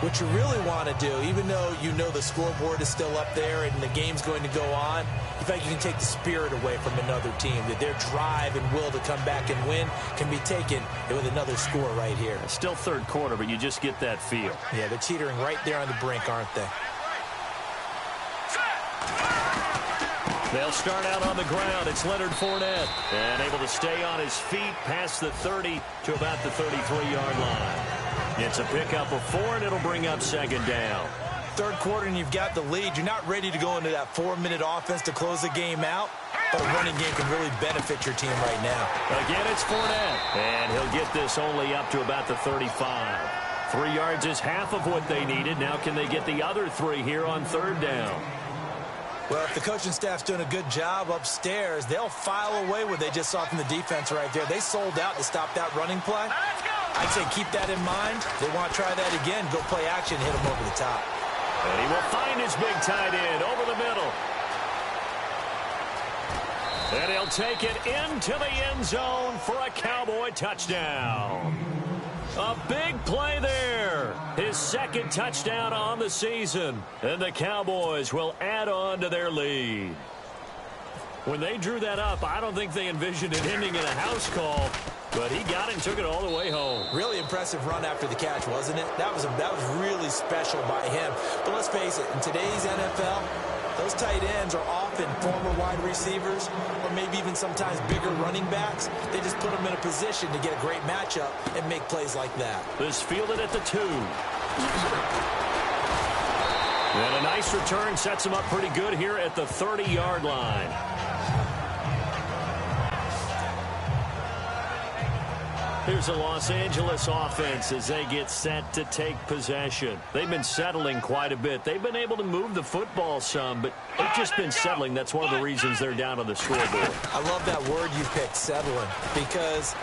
what you really want to do, even though you know the scoreboard is still up there and the game's going to go on, in fact, you can take the spirit away from another team, that their drive and will to come back and win can be taken with another score right here. Still 3rd quarter, but you just get that feel. Yeah, they're teetering right there on the brink, aren't they? They'll start out on the ground. It's Leonard Fournette, and able to stay on his feet past the 30 to about the 33-yard line. It's a pickup of 4, and it'll bring up 2nd down. 3rd quarter, and you've got the lead. You're not ready to go into that 4-minute offense to close the game out, but a running game can really benefit your team right now. Again, it's Fournette, and he'll get this only up to about the 35. 3 yards is half of what they needed. Now can they get the other 3 here on 3rd down? Well, if the coaching staff's doing a good job upstairs, they'll file away what they just saw from the defense right there. They sold out to stop that running play. I'd say keep that in mind. They want to try that again. Go play action, hit them over the top. And he will find his big tight end over the middle. And he'll take it into the end zone for a Cowboy touchdown. A big play there. His 2nd touchdown on the season. And the Cowboys will add on to their lead. When they drew that up, I don't think they envisioned it ending in a house call. But he got it and took it all the way home. Really impressive run after the catch, wasn't it? That was really special by him. But let's face it, in today's NFL, those tight ends are often former wide receivers or maybe even sometimes bigger running backs. They just put them in a position to get a great matchup and make plays like that. This fielded at the 2. And a nice return sets him up pretty good here at the 30-yard line. Here's a Los Angeles offense as they get set to take possession. They've been settling quite a bit. They've been able to move the football some, but they've just been settling. That's one of the reasons they're down on the scoreboard. I love that word you picked, settling, because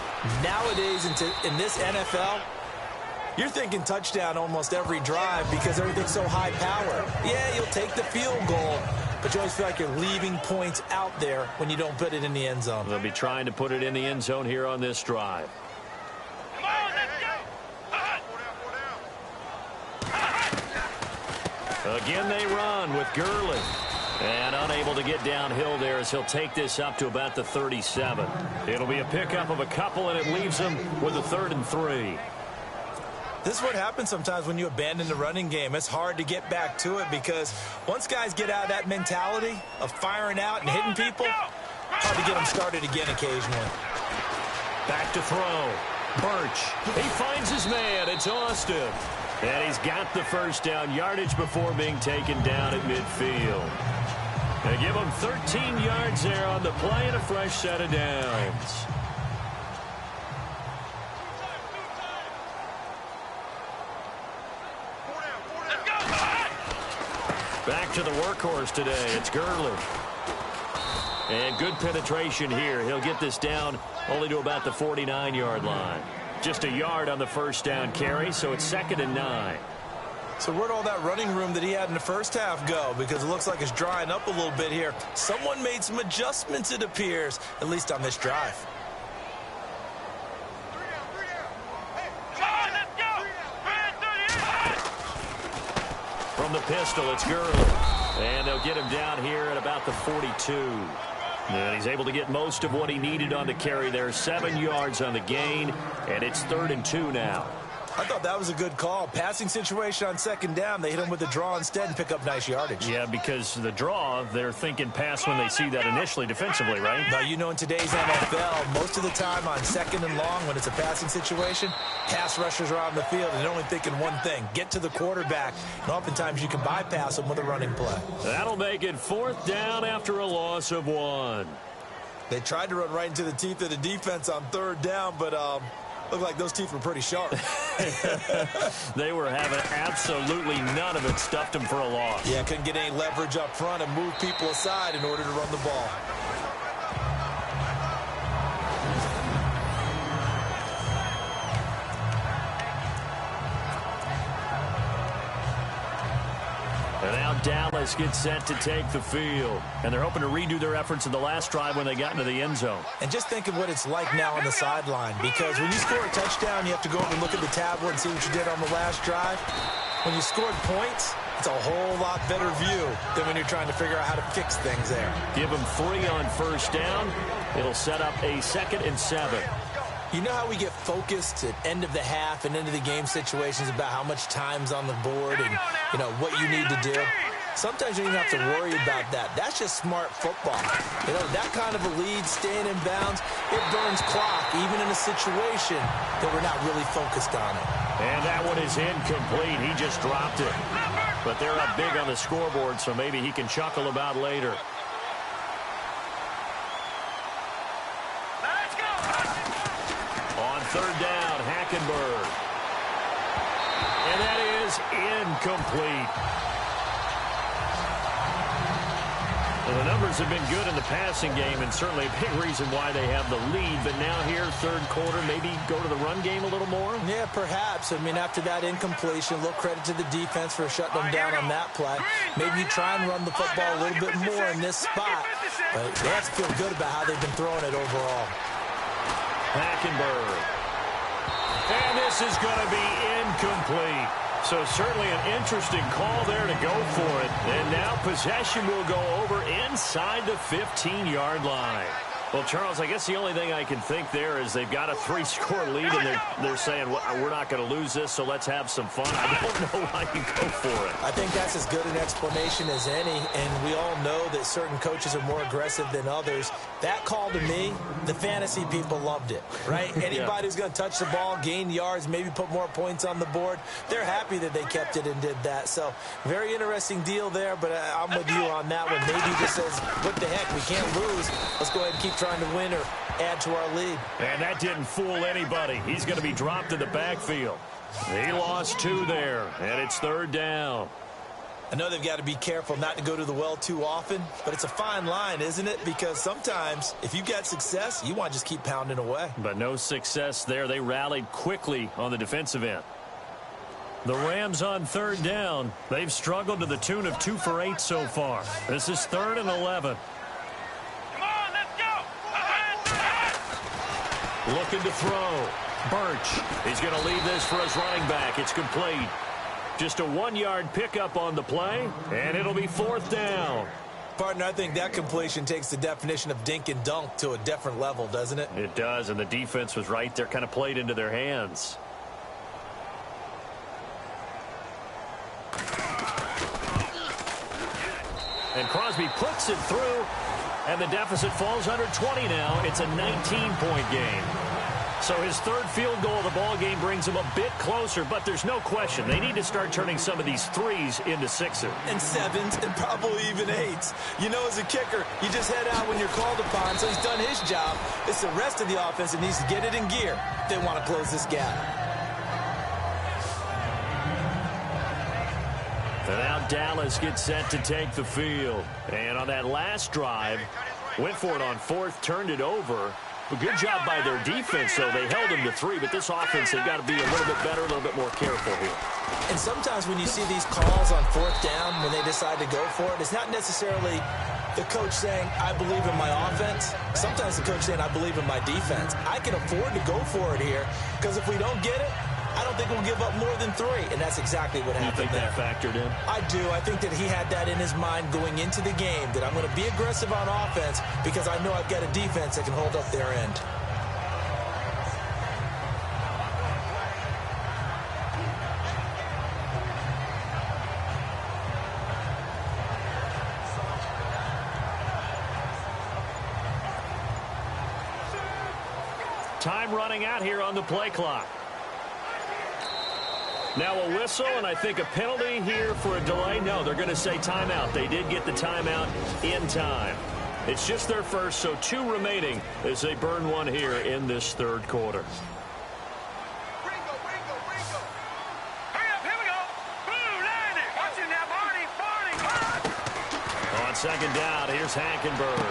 nowadays in this NFL, you're thinking touchdown almost every drive because everything's so high power. Yeah, you'll take the field goal, but you always feel like you're leaving points out there when you don't put it in the end zone. They'll be trying to put it in the end zone here on this drive. Again, they run with Gurley. And unable to get downhill there as he'll take this up to about the 37. It'll be a pickup of a couple, and it leaves them with a 3rd and 3. This is what happens sometimes when you abandon the running game. It's hard to get back to it because once guys get out of that mentality of firing out and hitting people, hard to get them started again occasionally. Back to throw. Birch. He finds his man. It's Austin. And he's got the first down yardage before being taken down at midfield. They give him 13 yards there on the play and a fresh set of downs. Back to the workhorse today. It's Gurley. And good penetration here. He'll get this down only to about the 49-yard line. Just a yard on the first down carry, so it's 2nd and 9. So where'd all that running room that he had in the first half go? Because it looks like it's drying up a little bit here. Someone made some adjustments, it appears, at least on this drive. From the pistol, it's Gurley. And they'll get him down here at about the 42. And he's able to get most of what he needed on the carry there. 7 yards on the gain, and it's 3rd and 2 now. I thought that was a good call. Passing situation on 2nd down. They hit him with a draw instead and pick up nice yardage. Yeah, because the draw, they're thinking pass when they see that initially defensively, right? Now, you know, in today's NFL, most of the time on 2nd and long, when it's a passing situation, pass rushers are on the field and they're only thinking one thing, get to the quarterback. And oftentimes you can bypass them with a running play. That'll make it 4th down after a loss of 1. They tried to run right into the teeth of the defense on 3rd down, but looked like those teeth were pretty sharp. They were having absolutely none of it. Stuffed them for a loss. Yeah, couldn't get any leverage up front and move people aside in order to run the ball. And now Dallas gets set to take the field. And they're hoping to redo their efforts in the last drive when they got into the end zone. And just think of what it's like now on the sideline. Because when you score a touchdown, you have to go over and look at the tablet and see what you did on the last drive. When you scored points, it's a whole lot better view than when you're trying to figure out how to fix things there. Give them 3 on first down. It'll set up a 2nd and 7. You know how we get focused at end of the half and end of the game situations about how much time's on the board and, you know, what you need to do? Sometimes you don't even have to worry about that. That's just smart football. You know, that kind of a lead, staying in bounds, it burns clock, even in a situation that we're not really focused on it. And that one is incomplete. He just dropped it. But they're up big on the scoreboard, so maybe he can chuckle about later. On 3rd down, Hackenberg. And that is incomplete. Well, the numbers have been good in the passing game, and certainly a big reason why they have the lead. But now here, 3rd quarter, maybe go to the run game a little more? Yeah, perhaps. I mean, after that incompletion, a little credit to the defense for shutting them down on that play. Maybe you try and run the football a little bit more in this spot. But they have to feel good about how they've been throwing it overall. Hackenberg. And this is going to be incomplete. So certainly an interesting call there to go for it. And now possession will go over inside the 15-yard line. Well, Charles, I guess the only thing I can think there is they've got a 3-score lead, and they're saying, well, we're not going to lose this, so let's have some fun. I don't know why you go for it. I think that's as good an explanation as any, and we all know that certain coaches are more aggressive than others. That call to me, the fantasy people loved it, right? Anybody who's going to touch the ball, gain yards, maybe put more points on the board, they're happy that they kept it and did that. So very interesting deal there, but I'm with you on that one. Maybe this says, what the heck, we can't lose. Let's go ahead and keep trying to win or add to our lead. And that didn't fool anybody. He's going to be dropped in the backfield. He lost 2 there, and it's 3rd down. I know they've got to be careful not to go to the well too often, but it's a fine line, isn't it? Because sometimes if you've got success, you want to just keep pounding away. But no success there. They rallied quickly on the defensive end. The Rams on 3rd down. They've struggled to the tune of 2 for 8 so far. This is 3rd and 11. Come on, let's go. Looking to throw. Birch. He's going to leave this for his running back. It's complete. Just a 1-yard pickup on the play, and it'll be 4th down. Partner, I think that completion takes the definition of dink and dunk to a different level, doesn't it? It does, and the defense was right there, kind of played into their hands. And Crosby puts it through, and the deficit falls under 20 now. It's a 19-point game. So his 3rd field goal of the ball game brings him a bit closer, but there's no question. They need to start turning some of these 3s into 6s. And 7s and probably even 8s. You know, as a kicker, you just head out when you're called upon, so he's done his job. It's the rest of the offense that needs to get it in gear if they want to close this gap. And now Dallas gets set to take the field. And on that last drive, went for it on 4th, turned it over. A good job by their defense, though. They held them to 3, but this offense, they've got to be a little bit better, a little bit more careful here. And sometimes when you see these calls on 4th down, when they decide to go for it, it's not necessarily the coach saying, I believe in my offense. Sometimes the coach saying, I believe in my defense. I can afford to go for it here, because if we don't get it, I don't think we'll give up more than 3, and that's exactly what happened there. You think that factored in? I do. I think that he had that in his mind going into the game, that I'm going to be aggressive on offense because I know I've got a defense that can hold up their end. Time running out here on the play clock. Now a whistle, and I think a penalty here for a delay. No, they're going to say timeout. They did get the timeout in time. It's just their first, so 2 remaining as they burn 1 here in this 3rd quarter. Hurry up, here we go. Blue, line it. Watch it now, Barney. On 2nd down, here's Hackenberg.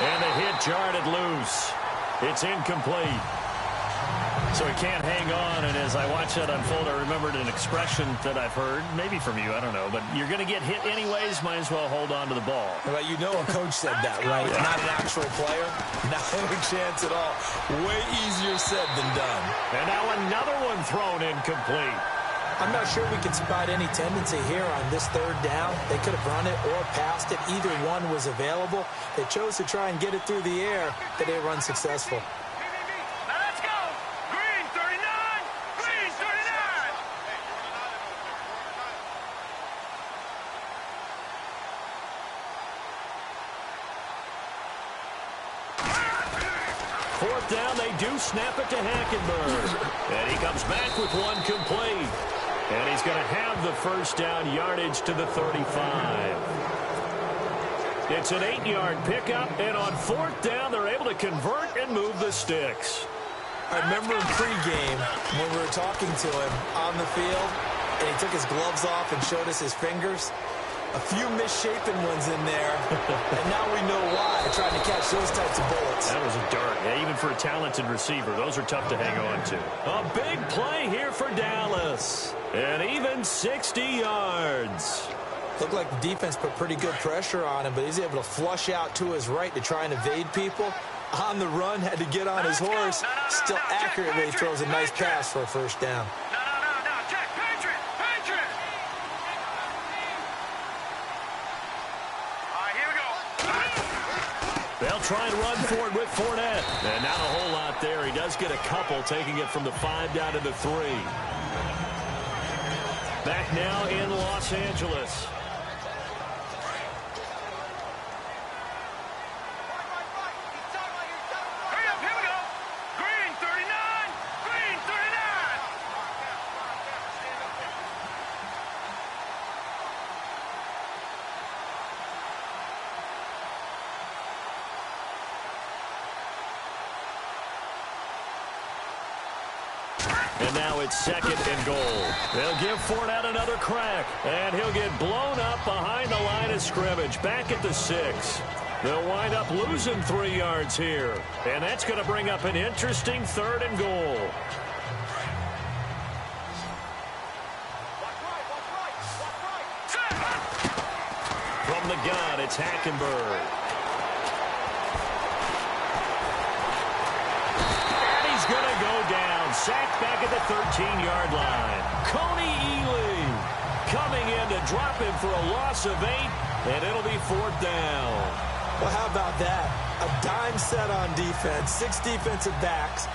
And the hit jarred it loose. It's incomplete. So he can't hang on, and as I watch that unfold, I remembered an expression that I've heard, maybe from you, I don't know, but you're going to get hit anyways, might as well hold on to the ball. Well, you know a coach said that, right? Yeah. Not an actual player. Not a chance at all. Way easier said than done. And now another one thrown incomplete. I'm not sure we can spot any tendency here on this 3rd down. They could have run it or passed it. Either one was available. They chose to try and get it through the air, but they run successful. Down, they do snap it to Hackenberg. And he comes back with 1 complete. And he's going to have the 1st down yardage to the 35. It's an 8-yard pickup, and on 4th down, they're able to convert and move the sticks. I remember in pregame when we were talking to him on the field, and he took his gloves off and showed us his fingers. A few misshapen ones in there, and now we know why, trying to catch those types of bullets. That was a dart. Yeah, even for a talented receiver, those are tough to hang on to. A big play here for Dallas, and even 60 yards. Looked like the defense put pretty good pressure on him, but he's able to flush out to his right to try and evade people. On the run, had to get on his horse. Still accurately throws a nice pass for a 1st down. They'll try and run for it with Fournette. And not a whole lot there. He does get a couple, taking it from the 5 down to the 3. Back now in Los Angeles. Hurry up, here we go. Green 39. Green 39. And now it's 2nd and goal. They'll give Fournette another crack. And he'll get blown up behind the line of scrimmage. Back at the 6. They'll wind up losing 3 yards here. And that's going to bring up an interesting 3rd and goal. From the gun, it's Hackenberg. And he's going to go down. Sacked back at the 13-yard line. Coney Ely coming in to drop him for a loss of 8, and it'll be 4th down. Well, how about that? A dime set on defense, 6 defensive backs.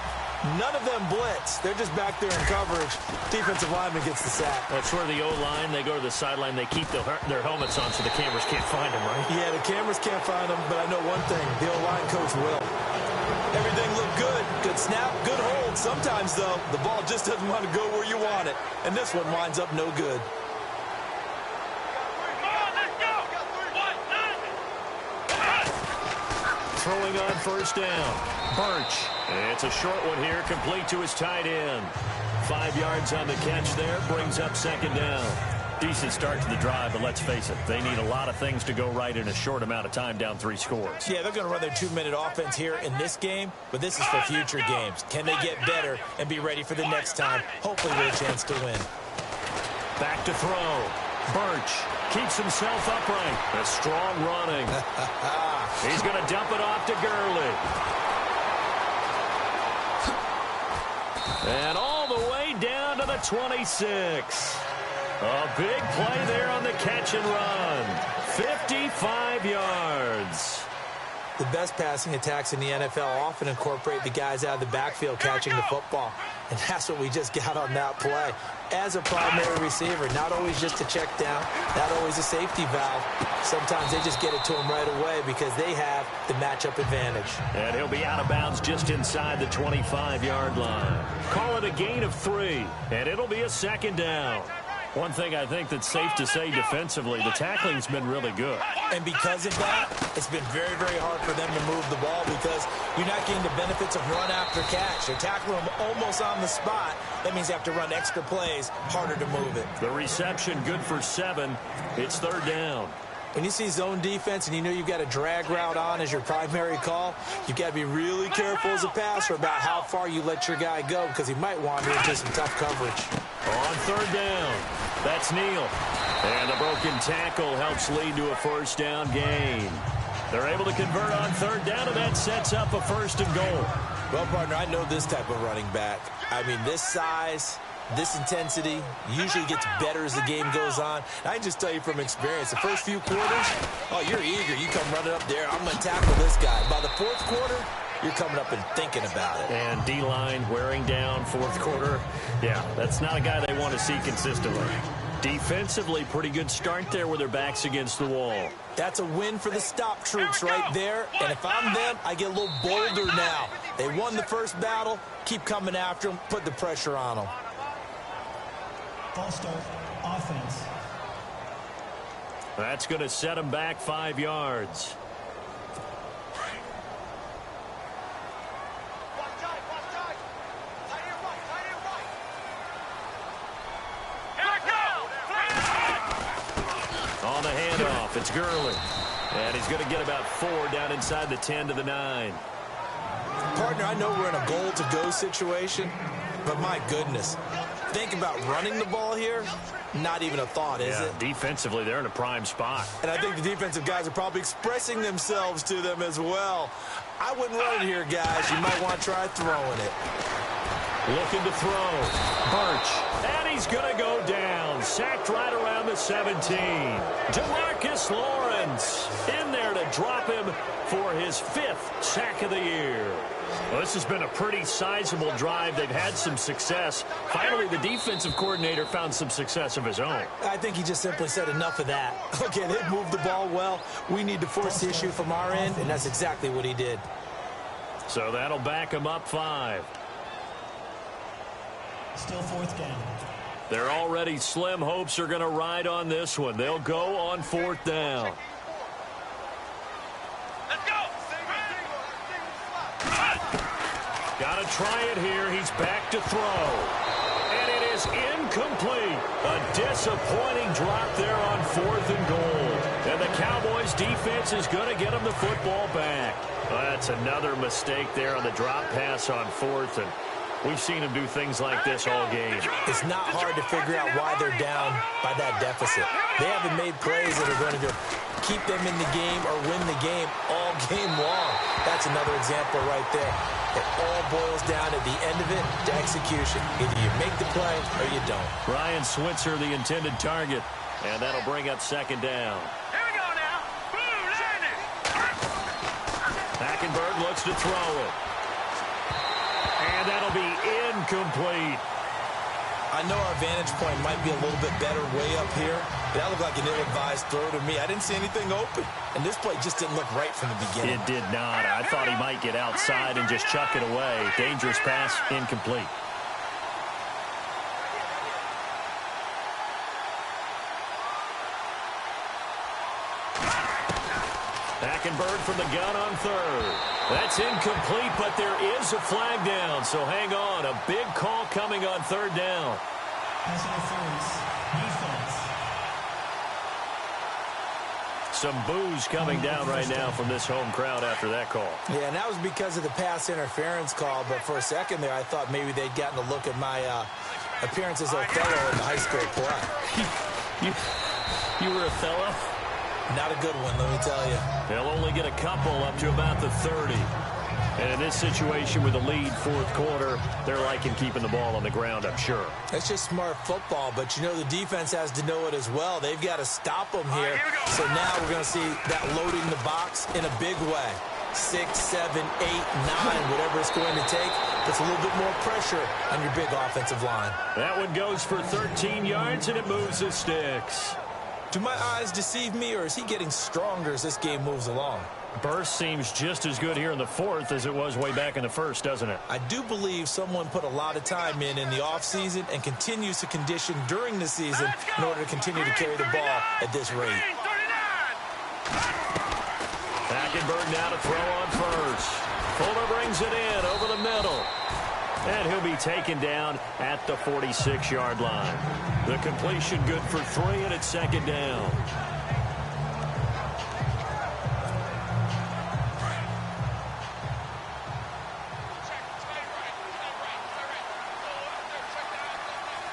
None of them blitz. They're just back there in coverage. Defensive lineman gets the sack. That's where the O-line, they go to the sideline, they keep their helmets on so the cameras can't find them, right? Yeah, the cameras can't find them, but I know one thing. The O-line coach will. Everything looked good. Good snap, good hold. Sometimes, though, the ball just doesn't want to go where you want it. And this one winds up no good. Throwing on 1st down. Birch. It's a short one here, complete to his tight end. 5 yards on the catch there, brings up 2nd down. Decent start to the drive, but let's face it, they need a lot of things to go right in a short amount of time, down 3 scores. Yeah, they're going to run their 2-minute offense here in this game, but this is for future games. Can they get better and be ready for the next time? Hopefully with a chance to win. Back to throw. Birch keeps himself upright. A strong running. He's going to dump it off to Gurley. And all the way down to the 26. A big play there on the catch and run. 55 yards. The best passing attacks in the NFL often incorporate the guys out of the backfield catching the football. And that's what we just got on that play. As a primary receiver, not always just a check down, not always a safety valve. Sometimes they just get it to him right away because they have the matchup advantage. And he'll be out of bounds just inside the 25-yard line. Call it a gain of 3, and it'll be a 2nd down. One thing I think that's safe to say defensively, the tackling's been really good. And because of that, it's been very, very hard for them to move the ball because you're not getting the benefits of run after catch. They're tackling them almost on the spot. That means they have to run extra plays, harder to move it. The reception good for 7. It's 3rd down. When you see zone defense and you know you've got a drag route on as your primary call, you've got to be really careful as a passer about how far you let your guy go because he might wander into some tough coverage. On 3rd down, that's Neal. And a broken tackle helps lead to a 1st down gain. They're able to convert on 3rd down, and that sets up a 1st and goal. Well, partner, I know this type of running back. I mean, this size, this intensity usually gets better as the game goes on. I can just tell you from experience, the first few quarters, oh, you're eager. You come running up there, I'm going to tackle this guy. By the 4th quarter, you're coming up and thinking about it. And D-line wearing down 4th quarter. Yeah, that's not a guy they want to see consistently. Defensively, pretty good start there with their backs against the wall. That's a win for the stop troops right there. And if I'm them, I get a little bolder now. They won the first battle. Keep coming after them. Put the pressure on them. False start, offense. That's going to set them back 5 yards. On the handoff, it's Gurley. And he's going to get about 4 down inside the 10 to the 9. Partner, I know we're in a goal-to-go situation, but my goodness. Think about running the ball here. Not even a thought, is it? Defensively, they're in a prime spot. And I think the defensive guys are probably expressing themselves to them as well. I wouldn't run it here, guys. You might want to try throwing it. Looking to throw. Birch. And he's going to go down. Sacked right around the 17. DeMarcus Lawrence in there to drop him for his 5th sack of the year. Well, this has been a pretty sizable drive. They've had some success. Finally, the defensive coordinator found some success of his own. I think he just simply said enough of that. Okay, they've moved the ball well. We need to force the issue from our end, and that's exactly what he did. So that'll back him up 5. Still 4th down. Their already slim hopes are going to ride on this one. They'll go on 4th down. Let's go. Got to try it here. He's back to throw. incomplete. A disappointing drop there on 4th and goal. And the Cowboys defense is going to get them the football back. Well, that's another mistake there on the drop pass on 4th. And we've seen them do things like this all game. It's not hard to figure out why they're down by that deficit. They haven't made plays that are going to keep them in the game or win the game all game long. That's another example right there. It all boils down at the end of it to execution. Either you make the play or you don't. Ryan Switzer, the intended target, and that'll bring up 2nd down. Here we go now. Boom, landed. Hackenberg looks to throw it. And that'll be incomplete. I know our vantage point might be a little bit better way up here, but that looked like an ill-advised throw to me. I didn't see anything open, and this play just didn't look right from the beginning. It did not. I thought he might get outside and just chuck it away. Dangerous pass, incomplete. Hackenberg from the gun on 3rd. That's incomplete, but there is a flag down, so hang on. A big call coming on 3rd down. Pass interference. Defense. Some boos coming down right now from this home crowd after that call. Yeah, and that was because of the pass interference call, but for a second there I thought maybe they'd gotten a look at my appearance as Othello in the high school play. You were Othello? Not a good one, let me tell you. They'll only get a couple up to about the 30. And in this situation with the lead 4th quarter, they're liking keeping the ball on the ground, I'm sure. It's just smart football, but you know the defense has to know it as well. They've got to stop them here. So now we're going to see that loading the box in a big way. 6, 7, 8, 9, whatever it's going to take. Puts a little bit more pressure on your big offensive line. That one goes for 13 yards, and it moves the sticks. Do my eyes deceive me, or is he getting stronger as this game moves along? Burst seems just as good here in the 4th as it was way back in the 1st, doesn't it? I do believe someone put a lot of time in the offseason and continues to condition during the season in order to continue to carry the ball at this rate. Hackenberg now to throw on 1st. Fuller brings it in over the middle. And he'll be taken down at the 46-yard line. The completion good for 3, and it's 2nd down.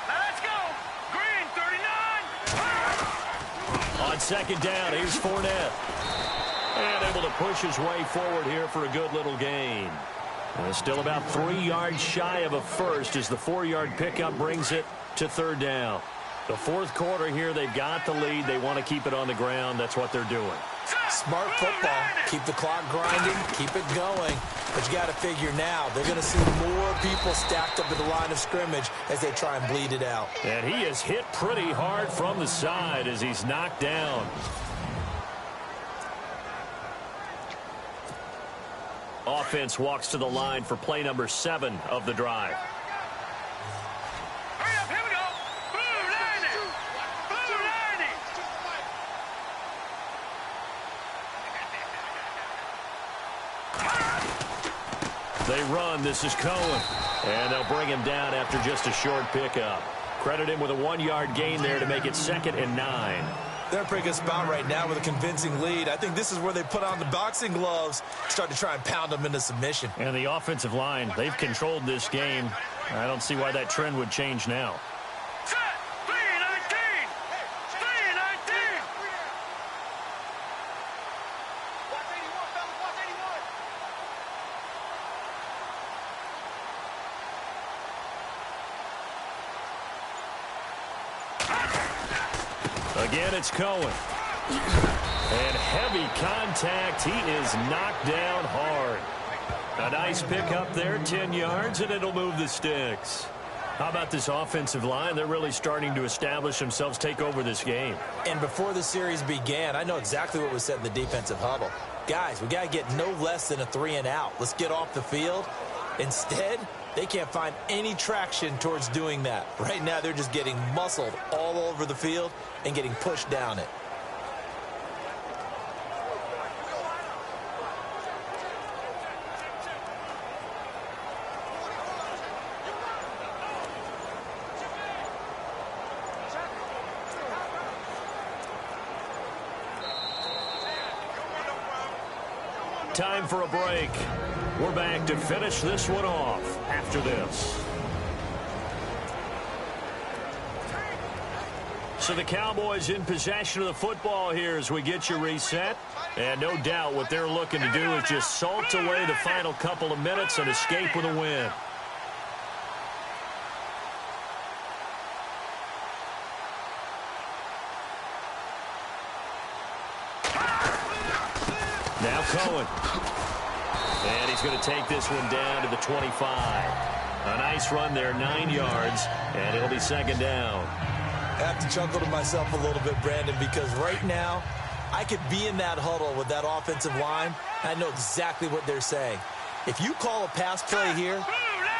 Let's go. Green, 39. On 2nd down, here's Fournette. And able to push his way forward here for a good little gain. Still about 3 yards shy of a first as the 4-yard pickup brings it to 3rd down. The 4th quarter here, they've got the lead. They want to keep it on the ground. That's what they're doing. Smart football. Keep the clock grinding. Keep it going. But you got to figure now, they're going to see more people stacked up at the line of scrimmage as they try and bleed it out. And he is hit pretty hard from the side as he's knocked down. Offense walks to the line for play number 7 of the drive. Hurry up, here we go. Boom, landed. Boom, landed. They run. This is Cohen. And they'll bring him down after just a short pickup. Credit him with a 1-yard gain there to make it 2nd and 9. They're in a pretty good spot right now with a convincing lead. I think this is where they put on the boxing gloves, start to try and pound them into submission. And the offensive line, they've controlled this game. I don't see why that trend would change now. Set. 3-19. 3-19. Watch 81, fellas. Watch 81. Again, it's Cohen. And heavy contact. He is knocked down hard. A nice pickup there, 10 yards, and it'll move the sticks. How about this offensive line? They're really starting to establish themselves, take over this game. And before the series began, I know exactly what was said in the defensive huddle. Guys, we got to get no less than a 3-and-out. Let's get off the field. Instead, they can't find any traction towards doing that. Right now, they're just getting muscled all over the field and getting pushed down it. Time for a break. We're back to finish this one off after this. So the Cowboys in possession of the football here as we get you reset. And no doubt what they're looking to do is just salt away the final couple of minutes and escape with a win. Now Cohen. And he's going to take this one down to the 25. A nice run there, 9 yards, and it'll be second down. I have to chuckle to myself a little bit, Brandon, because right now I could be in that huddle with that offensive line, and I know exactly what they're saying. If you call a pass play here,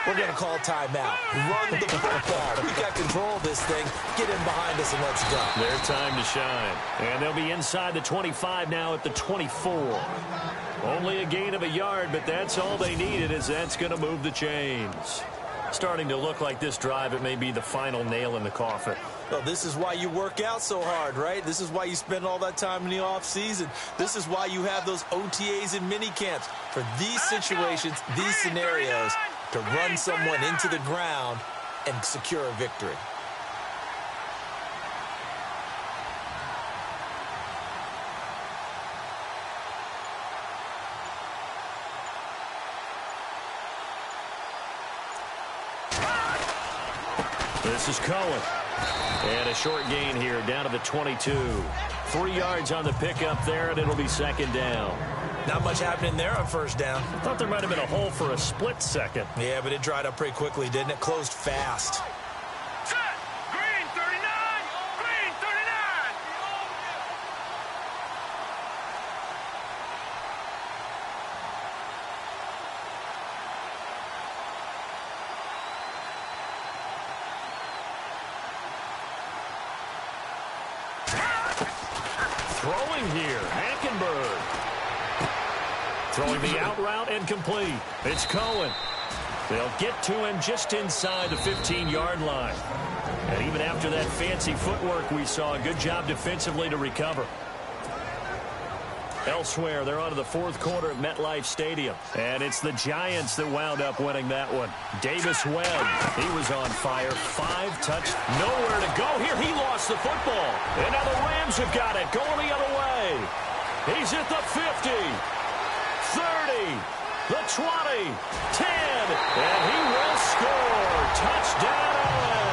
we're going to call timeout. Run the football. We got control of this thing. Get in behind us and let's go. Their time to shine. And they'll be inside the 25 now at the 24. Only a gain of a yard, but that's all they needed, as that's going to move the chains. Starting to look like this drive, it may be the final nail in the coffin. Well, this is why you work out so hard, right? This is why you spend all that time in the offseason. This is why you have those OTAs and mini camps for these situations, these scenarios, to run someone into the ground and secure a victory. This is Cohen. And a short gain here down to the 22. 3 yards on the pickup there, and it'll be second down. Not much happening there on first down. I thought there might have been a hole for a split second. Yeah, but it dried up pretty quickly, didn't it? Closed fast. Set. Green 39. Green 39. Throwing here, Hackenberg. Throwing the out route and complete. It's Cohen. They'll get to him just inside the 15-yard line. And even after that fancy footwork we saw, a good job defensively to recover. Elsewhere, they're on to the fourth quarter at MetLife Stadium. And it's the Giants that wound up winning that one. Davis Webb, he was on fire. 5 touchdowns, nowhere to go. Here, he lost the football. And now the Rams have got it, going the other way. He's at the 50, 30, the 20, 10, and he will score. Touchdown, LA.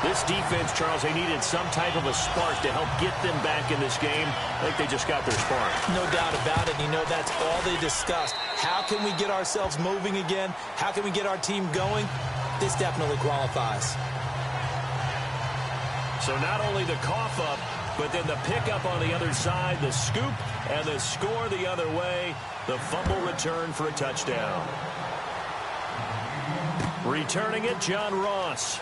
This defense, Charles, they needed some type of a spark to help get them back in this game. I think they just got their spark. No doubt about it. You know, that's all they discussed. How can we get ourselves moving again? How can we get our team going? This definitely qualifies. So not only the cough up, but then the pickup on the other side, the scoop, and the score the other way. The fumble return for a touchdown. Returning it, John Ross.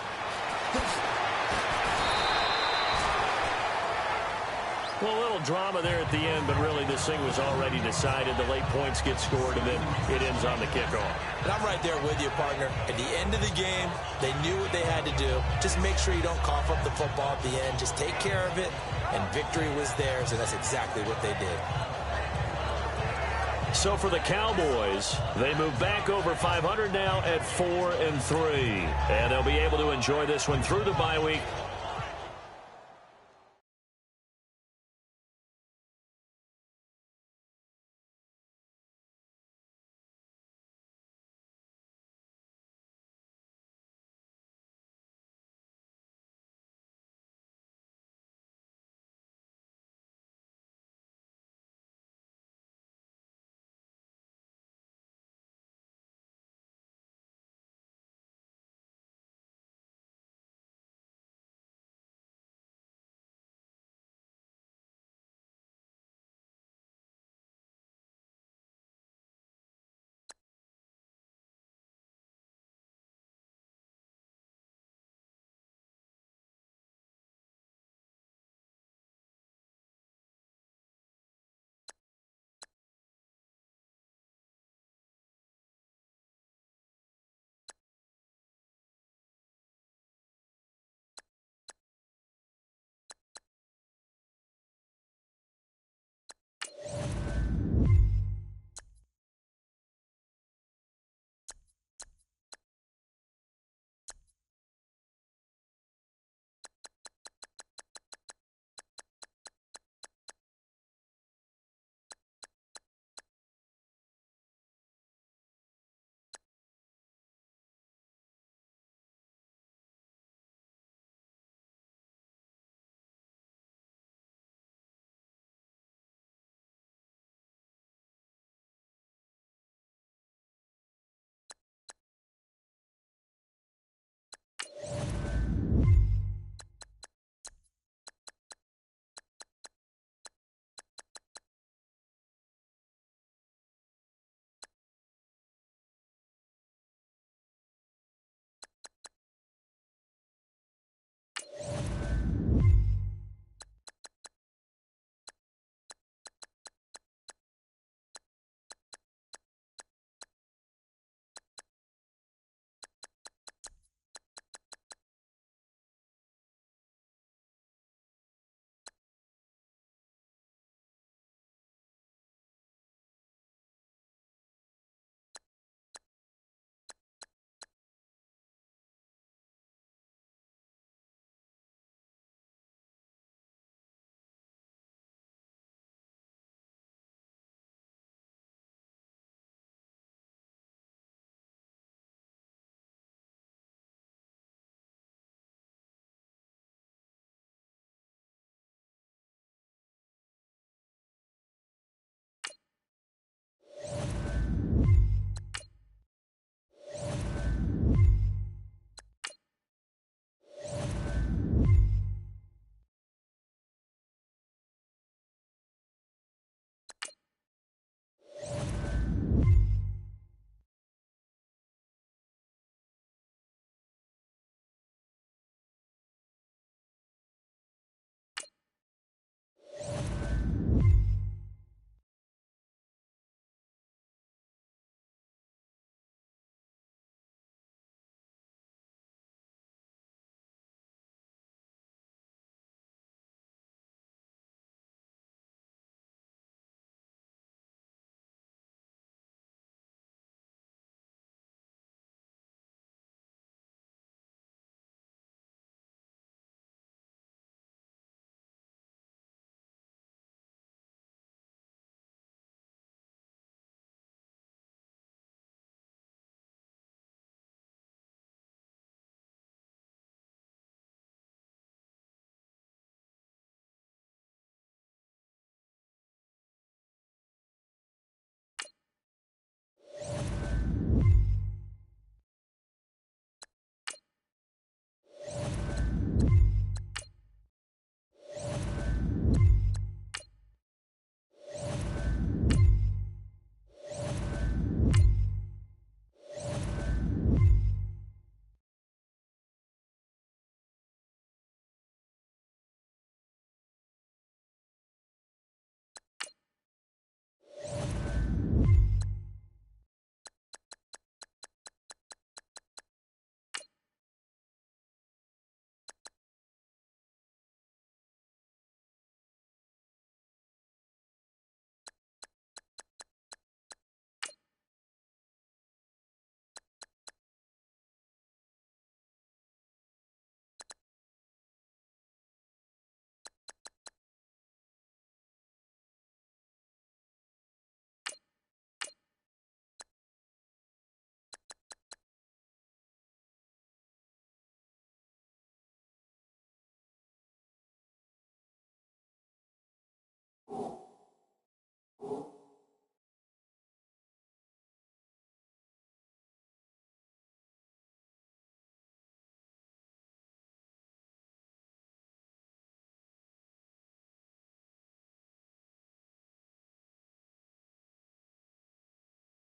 Well, a little drama there at the end, but really this thing was already decided. The late points get scored, and then it ends on the kickoff. And I'm right there with you, partner. At the end of the game, they knew what they had to do. Just make sure you don't cough up the football at the end. Just take care of it, and victory was theirs, and that's exactly what they did. So for the Cowboys, they move back over 500 now at 4-3. And they'll be able to enjoy this one through the bye week